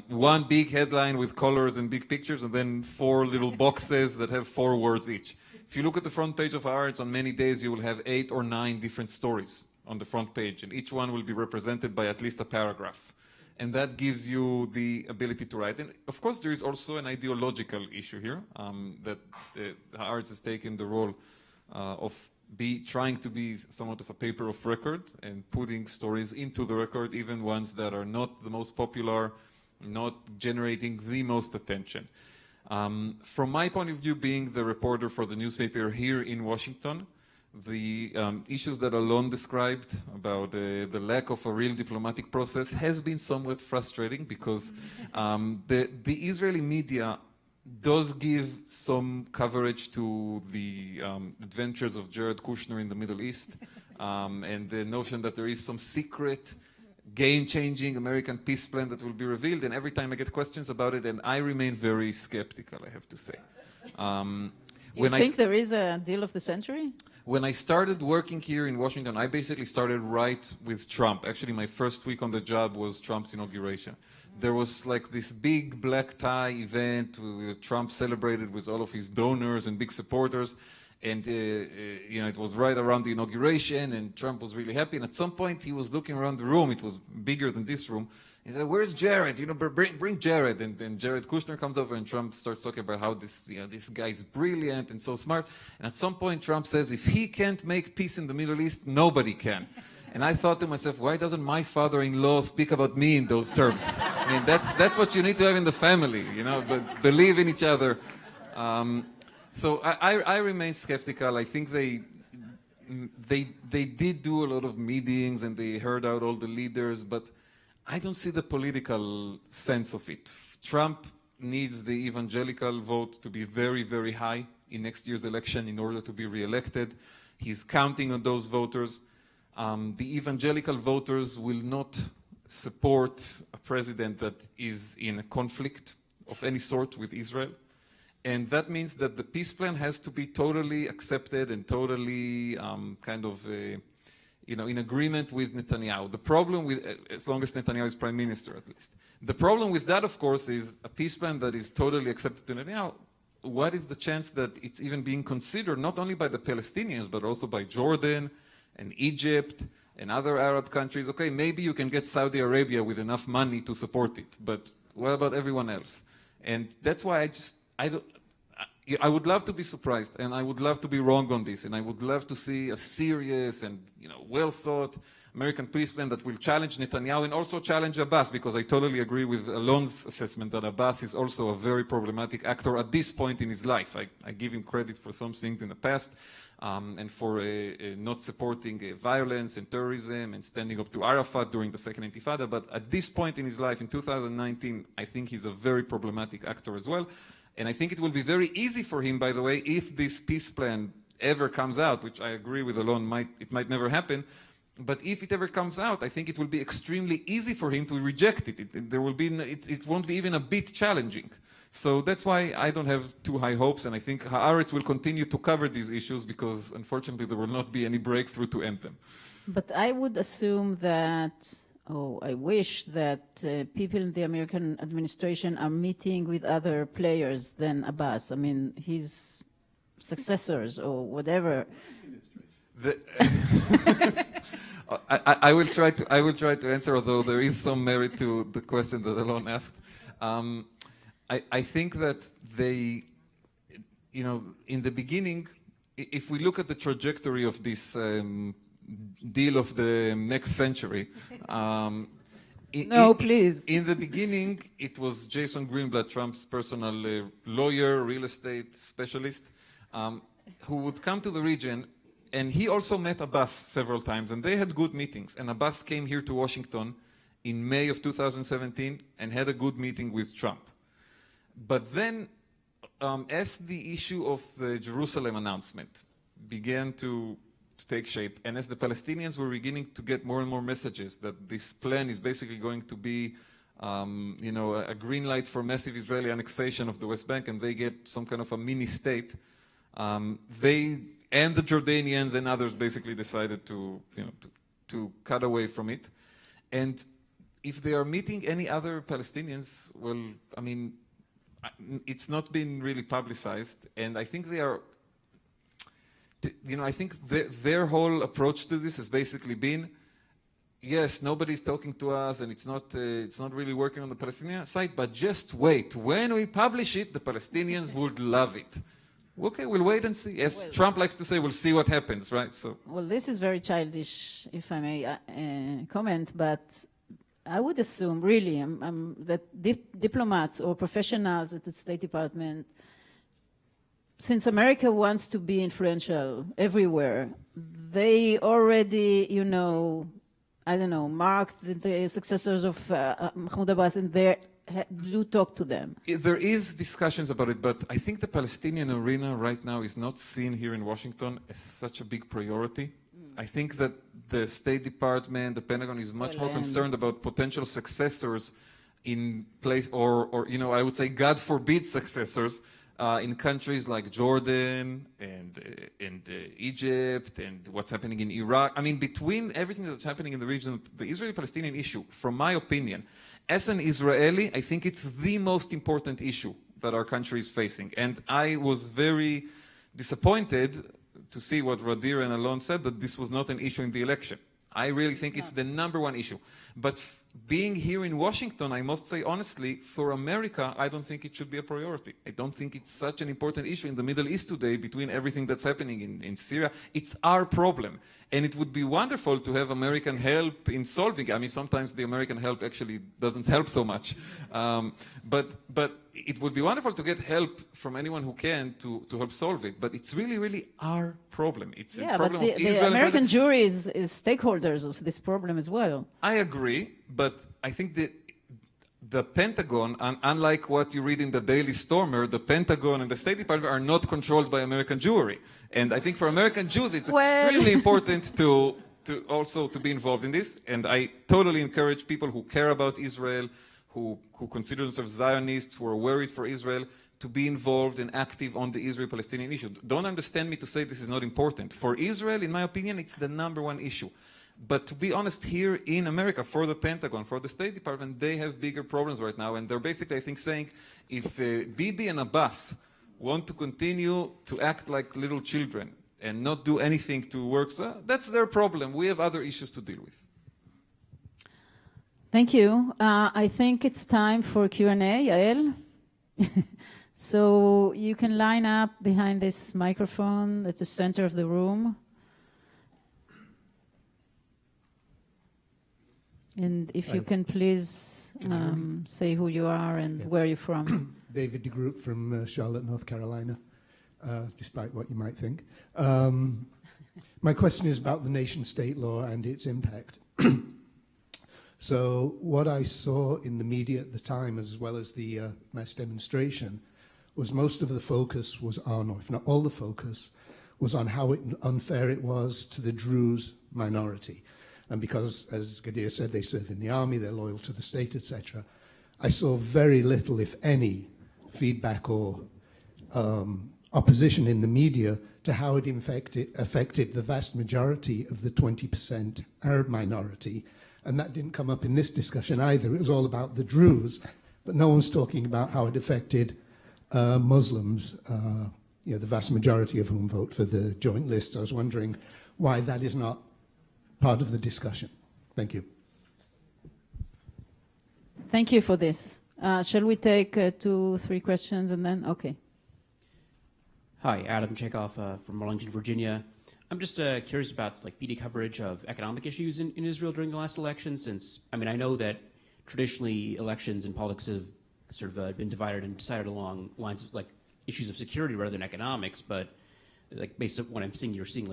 One big headline with colors and big pictures, and then 4 little boxes that have 4 words each. If you look at the front page of Haaretz, on many days you will have 8 or 9 different stories on the front page, and each one will be represented by at least a paragraph. And that gives you the ability to write. And of course, there is also an ideological issue here, that Haaretz has taken the role of trying to be somewhat of a paper of record and putting stories into the record, even ones that are not the most popular, not generating the most attention. From my point of view, being the reporter for the newspaper here in Washington, The issues that Alon described about the lack of a real diplomatic process has been somewhat frustrating because the Israeli media does give some coverage to the adventures of Jared Kushner in the Middle East and the notion that there is some secret game-changing American peace plan that will be revealed, and every time I get questions about it, and I remain very skeptical, I have to say. Do you think there is a deal of the century? When I started working here in Washington, I basically started right with Trump. Actually, my first week on the job was Trump's inauguration. There was like this big black tie event where Trump celebrated with all of his donors and big supporters. And, you know, it was right around the inauguration, and Trump was really happy. And at some point, he was looking around the room. It was bigger than this room. He said, "Where's Jared? You know, bring Jared." And then Jared Kushner comes over, and Trump starts talking about how this, you know, this guy's brilliant and so smart. And at some point, Trump says, "If he can't make peace in the Middle East, nobody can." And I thought to myself, why doesn't my father-in-law speak about me in those terms? I mean, that's what you need to have in the family, you know, but believe in each other. So I remain skeptical. I think they did do a lot of meetings and they heard out all the leaders, but I don't see the political sense of it. Trump needs the evangelical vote to be very, very high in next year's election in order to be reelected. He's counting on those voters. The evangelical voters will not support a president that is in a conflict of any sort with Israel. And that means that the peace plan has to be totally accepted and totally you know, in agreement with Netanyahu. The problem with, as long as Netanyahu is prime minister at least. The problem with that, of course, is a peace plan that is totally accepted to Netanyahu. What is the chance that it's even being considered not only by the Palestinians, but also by Jordan and Egypt and other Arab countries? Okay, maybe you can get Saudi Arabia with enough money to support it, but what about everyone else? And that's why I would love to be surprised, and I would love to be wrong on this, and I would love to see a serious and, you know, well-thought American peace plan that will challenge Netanyahu and also challenge Abbas, because I totally agree with Alon's assessment that Abbas is also a very problematic actor at this point in his life. I give him credit for some things in the past and for not supporting violence and terrorism and standing up to Arafat during the Second Intifada, but at this point in his life, in 2019, I think he's a very problematic actor as well. And I think it will be very easy for him, by the way, if this peace plan ever comes out, which I agree with Alon, it might never happen. But if it ever comes out, I think it will be extremely easy for him to reject it. It won't be even a bit challenging. So that's why I don't have too high hopes, and I think Haaretz will continue to cover these issues because, unfortunately, there will not be any breakthrough to end them. But I would assume that, I wish that people in the American administration are meeting with other players than Abbas. I mean, his successors or whatever. I will try to answer, although there is some merit to the question that Alon asked. I think that they, you know, in the beginning, if we look at the trajectory of this deal of the next century. No, please. In the beginning, it was Jason Greenblatt, Trump's personal lawyer, real estate specialist, who would come to the region, and he also met Abbas several times, and they had good meetings. And Abbas came here to Washington in May of 2017 and had a good meeting with Trump. But then, as the issue of the Jerusalem announcement began to take shape, and as the Palestinians were beginning to get more and more messages that this plan is basically going to be, you know, a green light for massive Israeli annexation of the West Bank, and they get some kind of a mini state, they and the Jordanians and others basically decided to, you know, to cut away from it. And if they are meeting any other Palestinians, well, I mean, it's not been really publicized, and I think they are. You know, I think their whole approach to this has basically been, yes, nobody's talking to us, and it's not really working on the Palestinian side, but just wait. When we publish it, the Palestinians would love it. Okay, we'll wait and see. As Trump likes to say, we'll see what happens, right? So. Well, this is very childish, if I may comment, but I would assume, really, that diplomats or professionals at the State Department since America wants to be influential everywhere, they already, you know, I don't know, marked the successors of Mahmoud Abbas, and do talk to them. There is discussions about it, but I think the Palestinian arena right now is not seen here in Washington as such a big priority. I think that the State Department, the Pentagon is much more concerned about potential successors in place, or you know, I would say, God forbid, successors in countries like Jordan and Egypt and what's happening in Iraq. I mean, between everything that's happening in the region, the Israeli-Palestinian issue, from my opinion, as an Israeli, I think it's the most important issue that our country is facing. And I was very disappointed to see what Gadeer and Alon said, that this was not an issue in the election. I really think it's the #1 issue. But being here in Washington, I must say honestly, for America, I don't think it should be a priority. I don't think it's such an important issue in the Middle East today, between everything that's happening in Syria. It's our problem. And it would be wonderful to have American help in solving it. I mean, sometimes the American help actually doesn't help so much. But it would be wonderful to get help from anyone who can to help solve it. But it's really, really our problem. It's a problem of Israel. The American jury is stakeholders of this problem as well. I agree, but I think the Pentagon, unlike what you read in the Daily Stormer, the Pentagon and the State Department are not controlled by American Jewry. And I think for American Jews, it's extremely important to also be involved in this. And I totally encourage people who care about Israel, who consider themselves Zionists, who are worried for Israel, to be involved and active on the Israel-Palestinian issue. Don't understand me to say this is not important. For Israel, in my opinion, it's the #1 issue. But to be honest, here in America, for the Pentagon, for the State Department, they have bigger problems right now. And they're basically, I think, saying, if Bibi and Abbas want to continue to act like little children and not do anything to work, so that's their problem. We have other issues to deal with. Thank you. I think it's time for Q&A, Yael. So you can line up behind this microphone at the center of the room. And if you can please say who you are and where you're from. David de Groot from Charlotte, North Carolina, despite what you might think. My question is about the nation-state law and its impact. So what I saw in the media at the time, as well as the mass demonstration, was most of the focus was on, or if not all the focus, was on how unfair it was to the Druze minority. And because, as Gadeer said, they serve in the army, they're loyal to the state, etc. I saw very little, if any, feedback or opposition in the media to how it affected the vast majority of the 20% Arab minority. And that didn't come up in this discussion either. It was all about the Druze, but no one's talking about how it affected Muslims, you know, the vast majority of whom vote for the joint list. I was wondering why that is not part of the discussion. Thank you. Thank you for this. Shall we take 2-3 questions and then? Okay. Hi, Adam Chekhov from Arlington, Virginia. I'm just curious about media coverage of economic issues in Israel during the last election, since, I mean, I know that traditionally elections and politics have sort of been divided and decided along lines of issues of security rather than economics, but based on what I'm seeing, you're seeing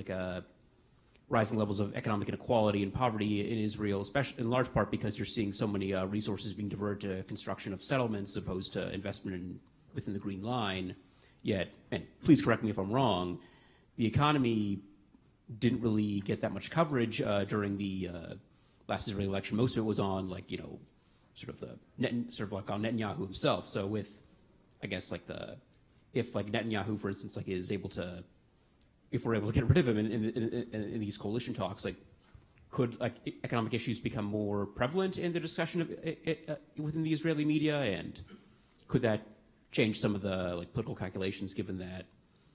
rising levels of economic inequality and poverty in Israel, especially in large part because you're seeing so many resources being diverted to construction of settlements as opposed to investment within the Green Line. Yet, and please correct me if I'm wrong, the economy didn't really get that much coverage during the last Israeli election. Most of it was on on Netanyahu himself. So with, I guess if Netanyahu, for instance, is able to, if we're able to get rid of him in these coalition talks, could economic issues become more prevalent in the discussion of within the Israeli media, and could that change some of the political calculations, given that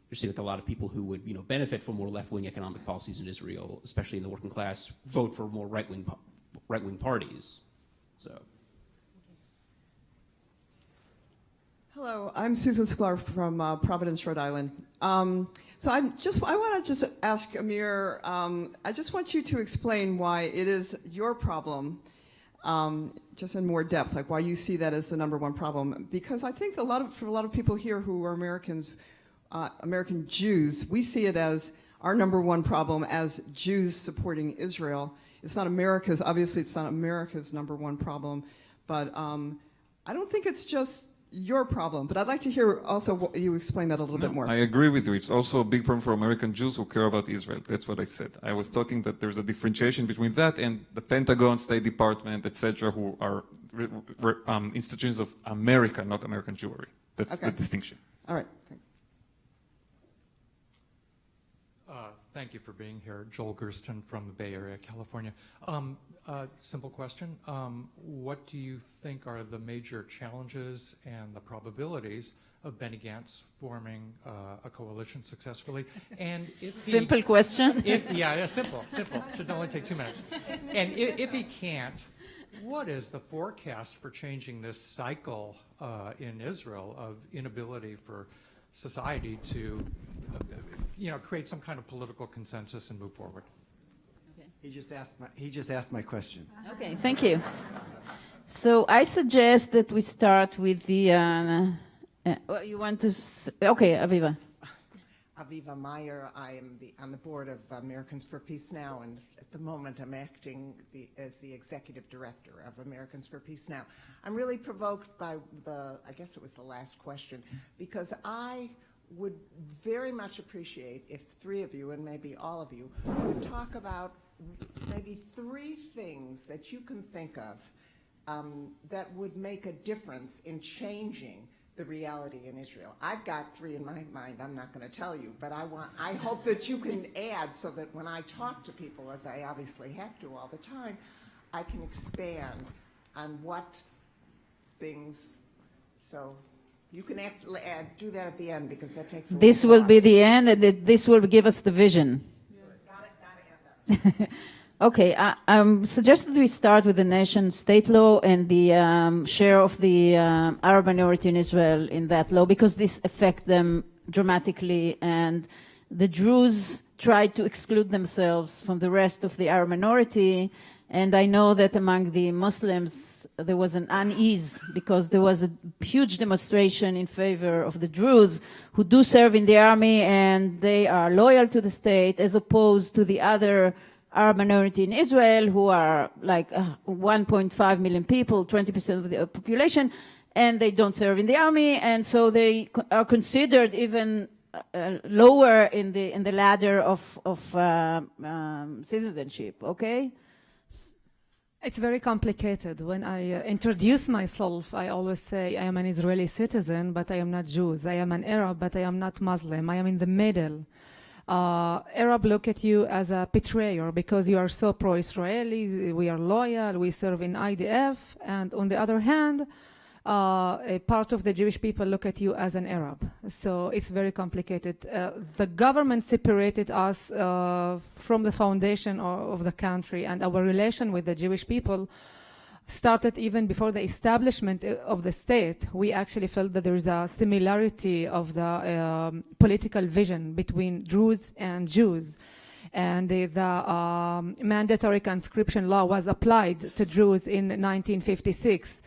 you're seeing a lot of people who would benefit from more left-wing economic policies in Israel, especially in the working class, vote for more right-wing parties. So. Hello, I'm Susan Sklar from Providence, Rhode Island. I want to just ask Amir, I just want you to explain why it is your problem, just in more depth, why you see that as the #1 problem. Because I think for a lot of people here who are Americans, American Jews, we see it as our number one problem as Jews supporting Israel. It's not America's, obviously it's not America's number one problem, but I don't think it's just your problem, but I'd like to hear also what you explain that a little bit more. I agree with you. It's also a big problem for American Jews who care about Israel. That's what I said. I was talking that there's a differentiation between that and the Pentagon, State Department, etc., who are institutions of America, not American Jewry. That's the distinction. All right. Thanks. Thank you for being here. Joel Gersten from the Bay Area, California. Simple question. What do you think are the major challenges and the probabilities of Benny Gantz forming a coalition successfully? And if Simple question. Simple. Should only take 2 minutes. And if he can't, what is the forecast for changing this cycle in Israel of inability for society to create some kind of political consensus and move forward? He just asked my question. Okay, thank you. So I suggest that we start with the. You want to? Okay, Aviva. Aviva Meyer. I am on the board of Americans for Peace Now, and at the moment I'm acting as the executive director of Americans for Peace Now. I'm really provoked by I guess it was the last question, because I would very much appreciate if 3 of you, and maybe all of you, would talk about maybe 3 things that you can think of that would make a difference in changing the reality in Israel. I've got 3 in my mind. I'm not going to tell you, but I hope that you can add so that when I talk to people, as I obviously have to all the time, I can expand on what things. So you can do that at the end, because that takes a little This will thought. be the end, and this will give us the vision. Okay, I suggest that we start with the nation-state law and the share of the Arab minority in Israel in that law, because this affects them dramatically, and the Druze tried to exclude themselves from the rest of the Arab minority, and I know that among the Muslims there was an unease because there was a huge demonstration in favor of the Druze who do serve in the army and they are loyal to the state, as opposed to the other Arab minority in Israel who are like 1.5 million people, 20% of the population, and they don't serve in the army, and so they are considered even lower in the ladder of citizenship. Okay. It's very complicated. When I introduce myself, I always say I am an Israeli citizen, but I am not Jews. I am an Arab, but I am not Muslim. I am in the middle. Arab look at you as a betrayer because you are so pro-Israeli, we are loyal, we serve in IDF, and on the other hand, a part of the Jewish people look at you as an Arab. So it's very complicated. The government separated us from the foundation of the country, and our relation with the Jewish people started even before the establishment of the state. We actually felt that there is a similarity of the political vision between Druze and Jews. And the mandatory conscription law was applied to Druze in 1956.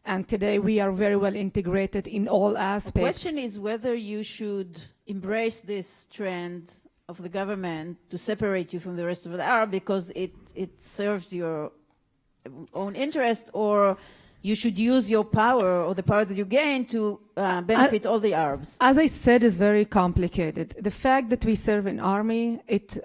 And today we are very well integrated in all aspects. The question is whether you should embrace this trend of the government to separate you from the rest of the Arab because it serves your own interest, or you should use your power or the power that you gain to benefit all the Arabs. As I said, is very complicated. The fact that we serve in army, it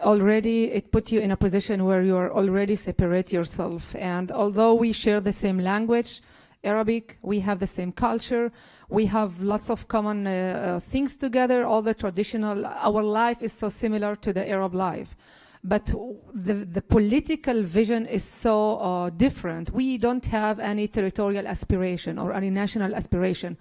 put you in a position where you are already separate yourself. And although we share the same language, Arabic, we have the same culture, we have lots of common things together, all the traditional, our life is so similar to the Arab life. But the political vision is so different. We don't have any territorial aspiration or any national aspiration.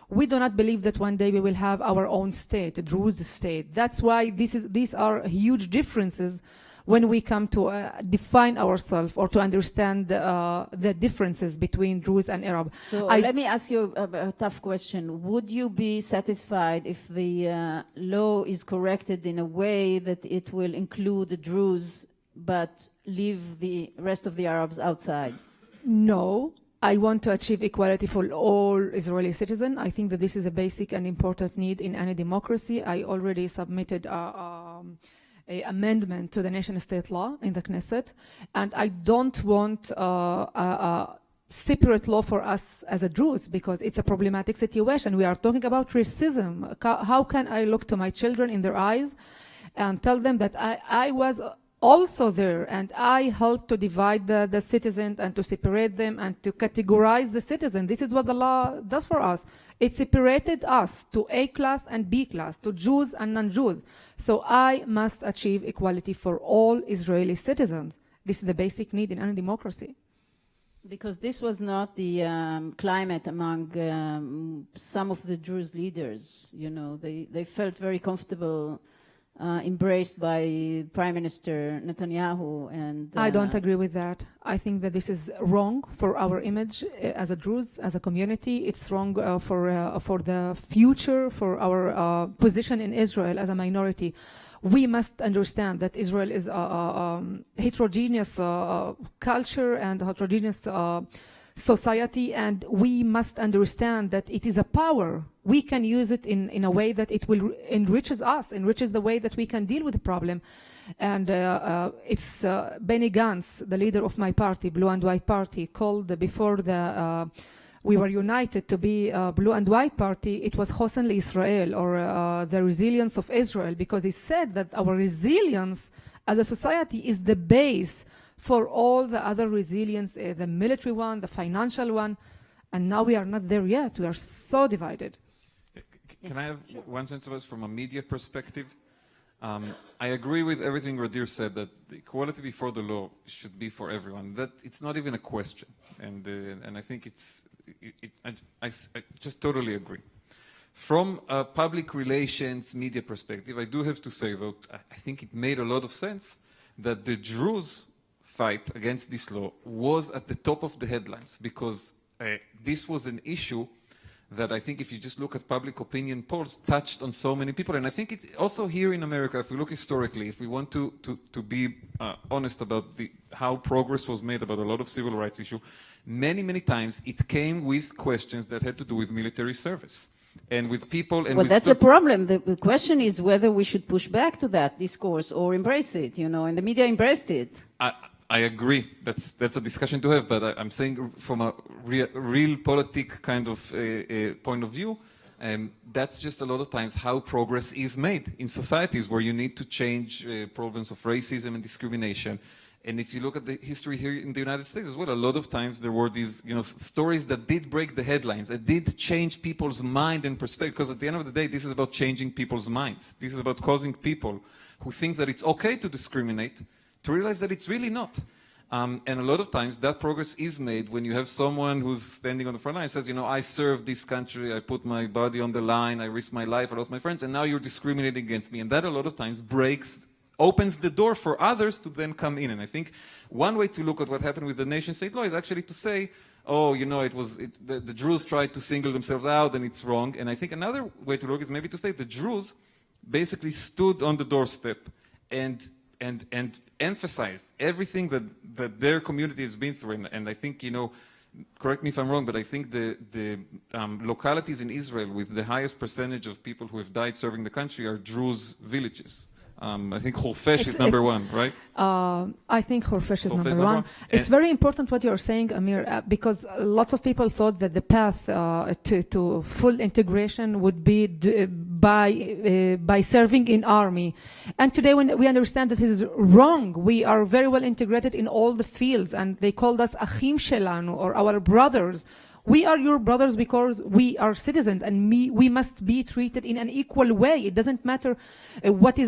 We do not believe that one day we will have our own state, a Druze state. That's why these are huge differences when we come to define ourselves or to understand the differences between Druze and Arab. So let me ask you a tough question. Would you be satisfied if the law is corrected in a way that it will include the Druze but leave the rest of the Arabs outside? No, I want to achieve equality for all Israeli citizens. I think that this is a basic and important need in any democracy. I already submitted an amendment to the nation-state law in the Knesset, and I don't want a separate law for us as a Jews, because it's a problematic situation. We are talking about racism. How can I look to my children in their eyes and tell them that I was also there and I helped to divide the citizens and to separate them and to categorize the citizen? This is what the law does for us. It separated us to A class and B class, to Jews and non-Jews. So I must achieve equality for all Israeli citizens. This is the basic need in any democracy. Because this was not the climate among some of the Jewish leaders. You know, they felt very comfortable, embraced by Prime Minister Netanyahu. And I don't agree with that. I think that this is wrong for our image as a Jews, as a community. It's wrong for the future, for our position in Israel as a minority. We must understand that Israel is a heterogeneous culture and a heterogeneous society, and we must understand that it is a power. We can use it in a way that it will enriches us, enriches the way that we can deal with the problem. And it's Benny Gantz, the leader of my party, Blue and White Party, called before we were united to be a Blue and White Party. It was Hosn Israel, or the resilience of Israel, because he said that our resilience as a society is the base for all the other resilience, the military one, the financial one, and now we are not there yet. We are so divided. Can I have one sense of it from a media perspective? I agree with everything Gadeer said, that the equality before the law should be for everyone. That it's not even a question, and I think I just totally agree. From a public relations media perspective, I do have to say that I think it made a lot of sense that the Druze fight against this law was at the top of the headlines, because this was an issue that I think, if you just look at public opinion polls, touched on so many people. And I think it also here in America, if we look historically, if we want to be honest about how progress was made about a lot of civil rights issue, many times it came with questions that had to do with military service and with people. And well, that's a problem. The question is whether we should push back to that discourse or embrace it, you know, and the media embraced it. I agree. That's a discussion to have, but I'm saying from a real politic kind of point of view, that's just a lot of times how progress is made in societies where you need to change problems of racism and discrimination. And if you look at the history here in the United States as well, a lot of times there were these, stories that did break the headlines, that did change people's mind and perspective. Because at the end of the day, this is about changing people's minds. This is about causing people who think that it's okay to discriminate to realize that it's really not. And a lot of times that progress is made when you have someone who's standing on the front line and says, I served this country, I put my body on the line, I risked my life, I lost my friends, and now you're discriminating against me. And that a lot of times opens the door for others to then come in. And I think one way to look at what happened with the nation-state law is actually to say, the Druze tried to single themselves out and it's wrong. And I think another way to look is maybe to say the Druze basically stood on the doorstep and emphasized everything that their community has been through. And I think, correct me if I'm wrong, but I think the localities in Israel with the highest percentage of people who have died serving the country are Druze villages. I think Khorfesh is number one, right? I think Khorfesh is number one. It's very important what you're saying, Amir, because lots of people thought that the path to full integration would be by serving in army. And today when we understand that this is wrong, we are very well integrated in all the fields, and they called us Achim Shelanu, or our brothers. We are your brothers because we are citizens, and we must be treated in an equal way. It doesn't matter what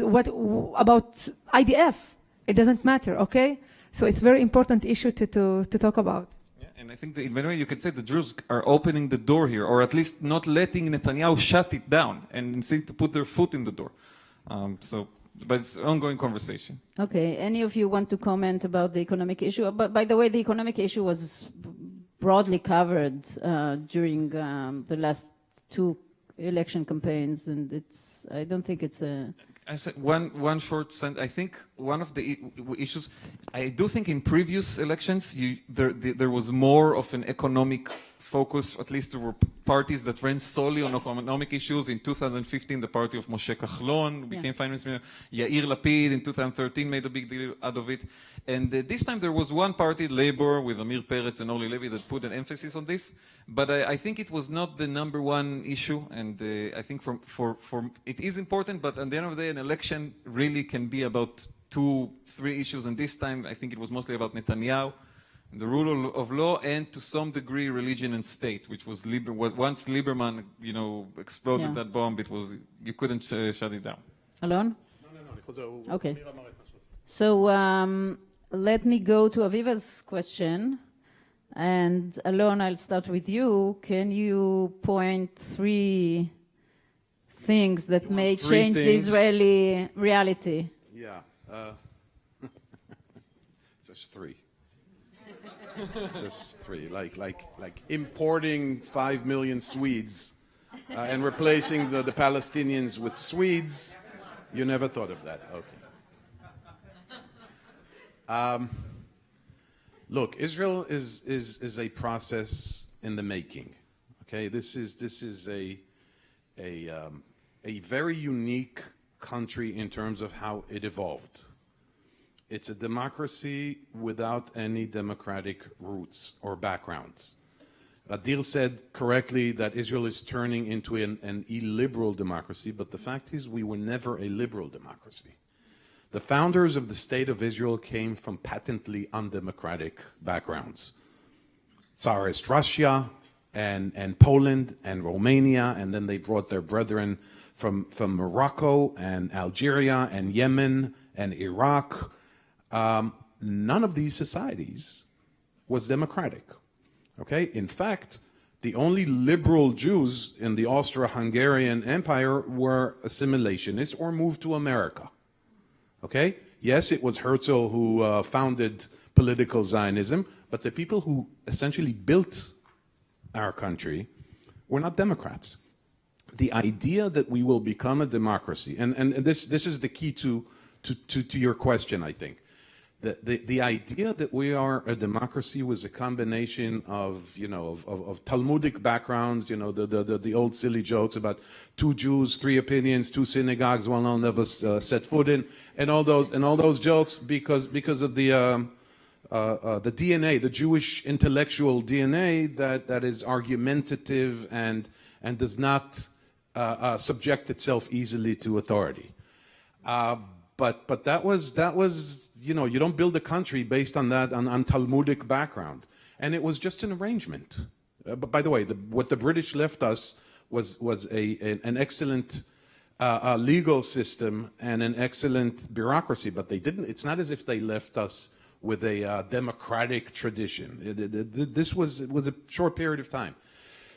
about IDF. It doesn't matter, okay? So it's a very important issue to talk about. Yeah, and I think in many ways you could say the Druze are opening the door here, or at least not letting Netanyahu shut it down and seem to put their foot in the door. But it's an ongoing conversation. Okay, any of you want to comment about the economic issue? But by the way, the economic issue was broadly covered during the last two election campaigns, and I don't think it's a I said one short sentence. I think one of the issues, I do think in previous elections, there was more of an economic focus. At least there were parties that ran solely on economic issues. In 2015, the party of Moshe Kahlon became finance minister. Yair Lapid in 2013 made a big deal out of it. And this time there was one party, Labour, with Amir Peretz and Orly Levy, that put an emphasis on this. But I think it was not the number one issue, and I think for it is important, but at the end of the day, an election really can be about 2-3 issues, and this time I think it was mostly about Netanyahu, the rule of law, and to some degree religion and state, which was once Lieberman, exploded that bomb, it was you couldn't shut it down. Alon? No. Okay. So let me go to Aviva's question. And Alon, I'll start with you. Can you point 3 things that may change the Israeli reality? Yeah. Just 3. Just 3. Like importing 5 million Swedes and replacing the Palestinians with Swedes. You never thought of that. Okay. Look, Israel is a process in the making. Okay, this is a very unique country in terms of how it evolved. It's a democracy without any democratic roots or backgrounds. Gadeer said correctly that Israel is turning into an illiberal democracy, but the fact is we were never a liberal democracy. The founders of the State of Israel came from patently undemocratic backgrounds. Tsarist Russia and Poland and Romania, and then they brought their brethren from Morocco and Algeria and Yemen and Iraq. None of these societies was democratic. Okay? In fact, the only liberal Jews in the Austro-Hungarian Empire were assimilationists or moved to America. Okay? Yes, it was Herzl who founded political Zionism, but the people who essentially built our country were not Democrats. The idea that we will become a democracy, and this is the key to your question, I think. The idea that we are a democracy was a combination of Talmudic backgrounds, the old silly jokes about 2 Jews, 3 opinions, 2 synagogues, one I'll never set foot in, and all those jokes because of the DNA, the Jewish intellectual DNA that is argumentative and does not subject itself easily to authority. But that was you don't build a country based on that, on Talmudic background. And it was just an arrangement. But by the way, what the British left us was an excellent legal system and an excellent bureaucracy, but they didn't. It's not as if they left us with a democratic tradition. This was a short period of time.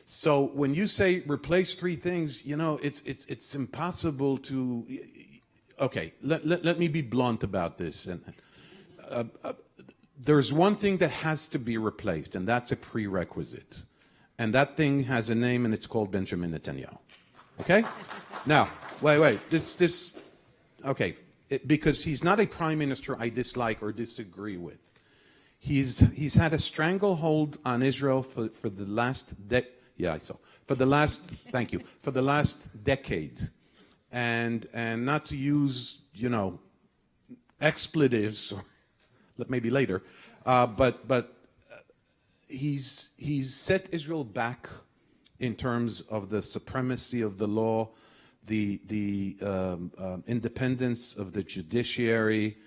So when you say replace 3 things, it's impossible to. Okay, let me be blunt about this. There's one thing that has to be replaced, and that's a prerequisite. And that thing has a name, and it's called Benjamin Netanyahu. Okay? Now, wait. Okay, because he's not a prime minister I dislike or disagree with. He's had a stranglehold on Israel for the last for the last decade. And not to use, expletives, or maybe later, but he's set Israel back in terms of the supremacy of the law, the independence of the judiciary,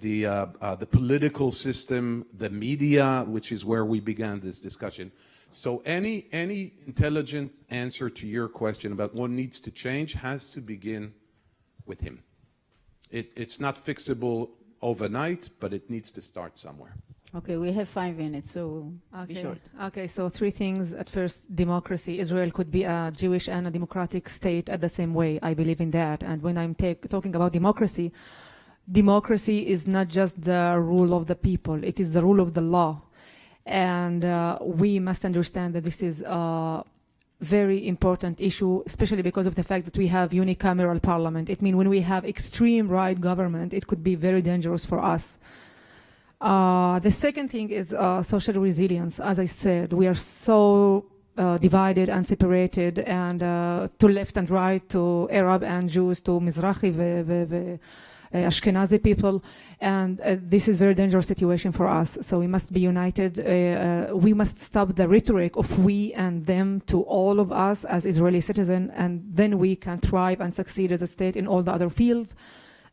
the political system, the media, which is where we began this discussion. So any intelligent answer to your question about what needs to change has to begin with him. It's not fixable overnight, but it needs to start somewhere. Okay, we have 5 minutes, so be short. Okay, so 3 things. At first, democracy. Israel could be a Jewish and a democratic state at the same way. I believe in that. And when I'm talking about democracy is not just the rule of the people. It is the rule of the law. And we must understand that this is very important issue, especially because of the fact that we have unicameral parliament. It means when we have extreme right government, it could be very dangerous for us. The second thing is social resilience. As I said, we are so divided and separated, and to left and right, to Arab and Jews, to Mizrahi, Ashkenazi people, and this is a very dangerous situation for us. So we must be united. We must stop the rhetoric of we and them to all of us as Israeli citizens, and then we can thrive and succeed as a state in all the other fields.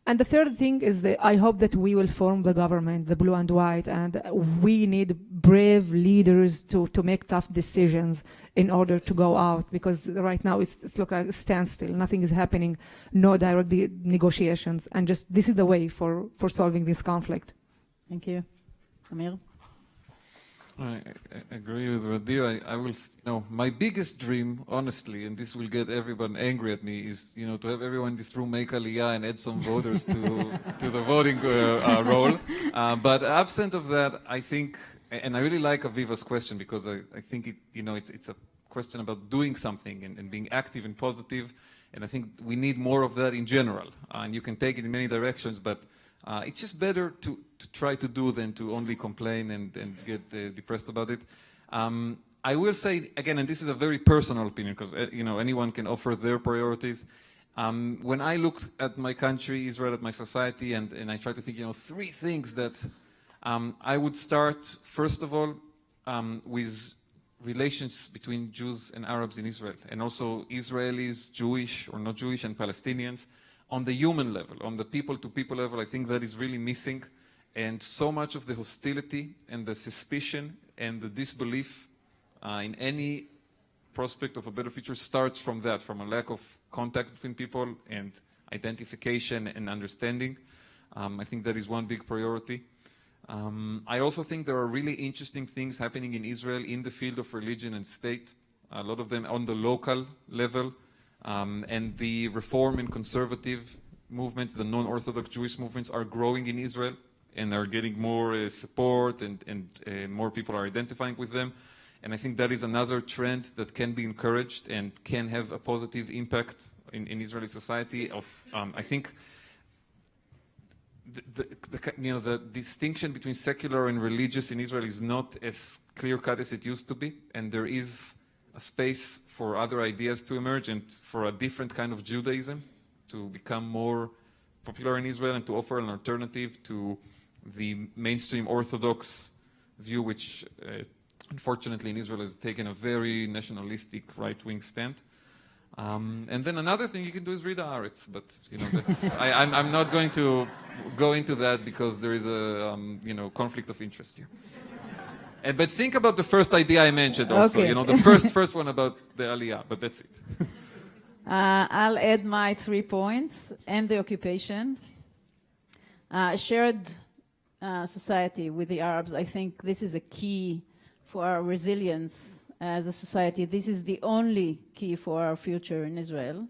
And the third thing is that I hope that we will form the government, the blue and white, and we need brave leaders to make tough decisions in order to go out, because right now it's look like a standstill. Nothing is happening, no direct negotiations, and just this is the way for solving this conflict. Thank you. Amir? I agree with Gadeer. I will, my biggest dream, honestly, and this will get everyone angry at me, is, to have everyone in this room make Aliyah and add some voters to the voting roll. But absent of that, I think, and I really like Aviva's question, because I think it's a question about doing something and being active and positive, and I think we need more of that in general. And you can take it in many directions, but it's just better to try to do than to only complain and get depressed about it. I will say, again, and this is a very personal opinion, because anyone can offer their priorities. When I looked at my country, Israel, at my society, and I try to think, three things that I would start, first of all, with relations between Jews and Arabs in Israel, and also Israelis, Jewish or not Jewish, and Palestinians. On the human level, on the people-to-people level, I think that is really missing. And so much of the hostility and the suspicion and the disbelief in any prospect of a better future starts from that, from a lack of contact between people and identification and understanding. I think that is one big priority. I also think there are really interesting things happening in Israel in the field of religion and state, a lot of them on the local level. And the reform and conservative movements, the non-Orthodox Jewish movements, are growing in Israel and are getting more support, and more people are identifying with them. And I think that is another trend that can be encouraged and can have a positive impact in Israeli society. I think the distinction between secular and religious in Israel is not as clear-cut as it used to be, and there is a space for other ideas to emerge and for a different kind of Judaism to become more popular in Israel and to offer an alternative to the mainstream Orthodox view, which unfortunately in Israel has taken a very nationalistic right-wing stand. And then another thing you can do is read the Haaretz, but that's, I'm not going to go into that because there is a conflict of interest here. But think about the first idea I mentioned also, Okay. the first one about the Aliyah, but that's it. I'll add my 3 points and the occupation. Shared society with the Arabs, I think this is a key for our resilience as a society. This is the only key for our future in Israel.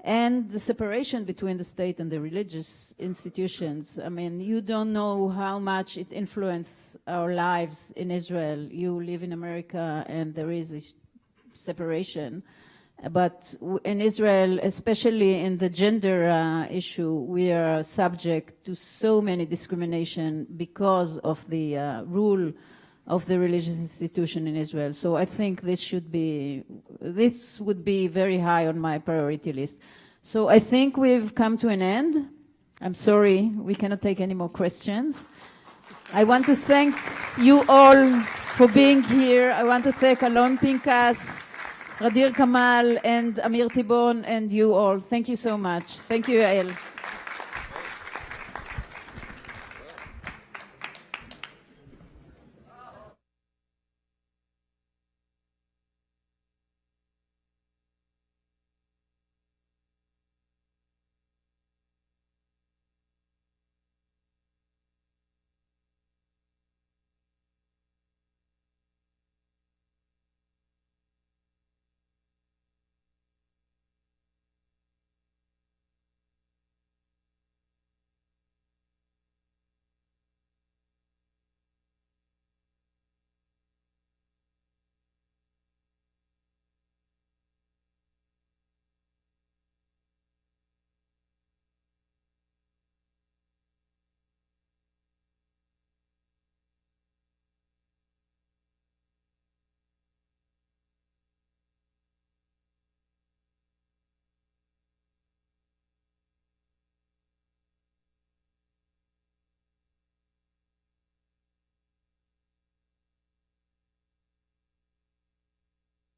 And the separation between the state and the religious institutions. I mean, you don't know how much it influences our lives in Israel. You live in America and there is a separation. But in Israel, especially in the gender issue, we are subject to so many discrimination because of the rule of the religious institution in Israel. So I think this would be very high on my priority list. So I think we've come to an end. I'm sorry, we cannot take any more questions. I want to thank you all for being here. I want to thank Alon, Pinkas, Gadeer, Kamal, and Amir, Tibon, and you all. Thank you so much. Thank you, Yael.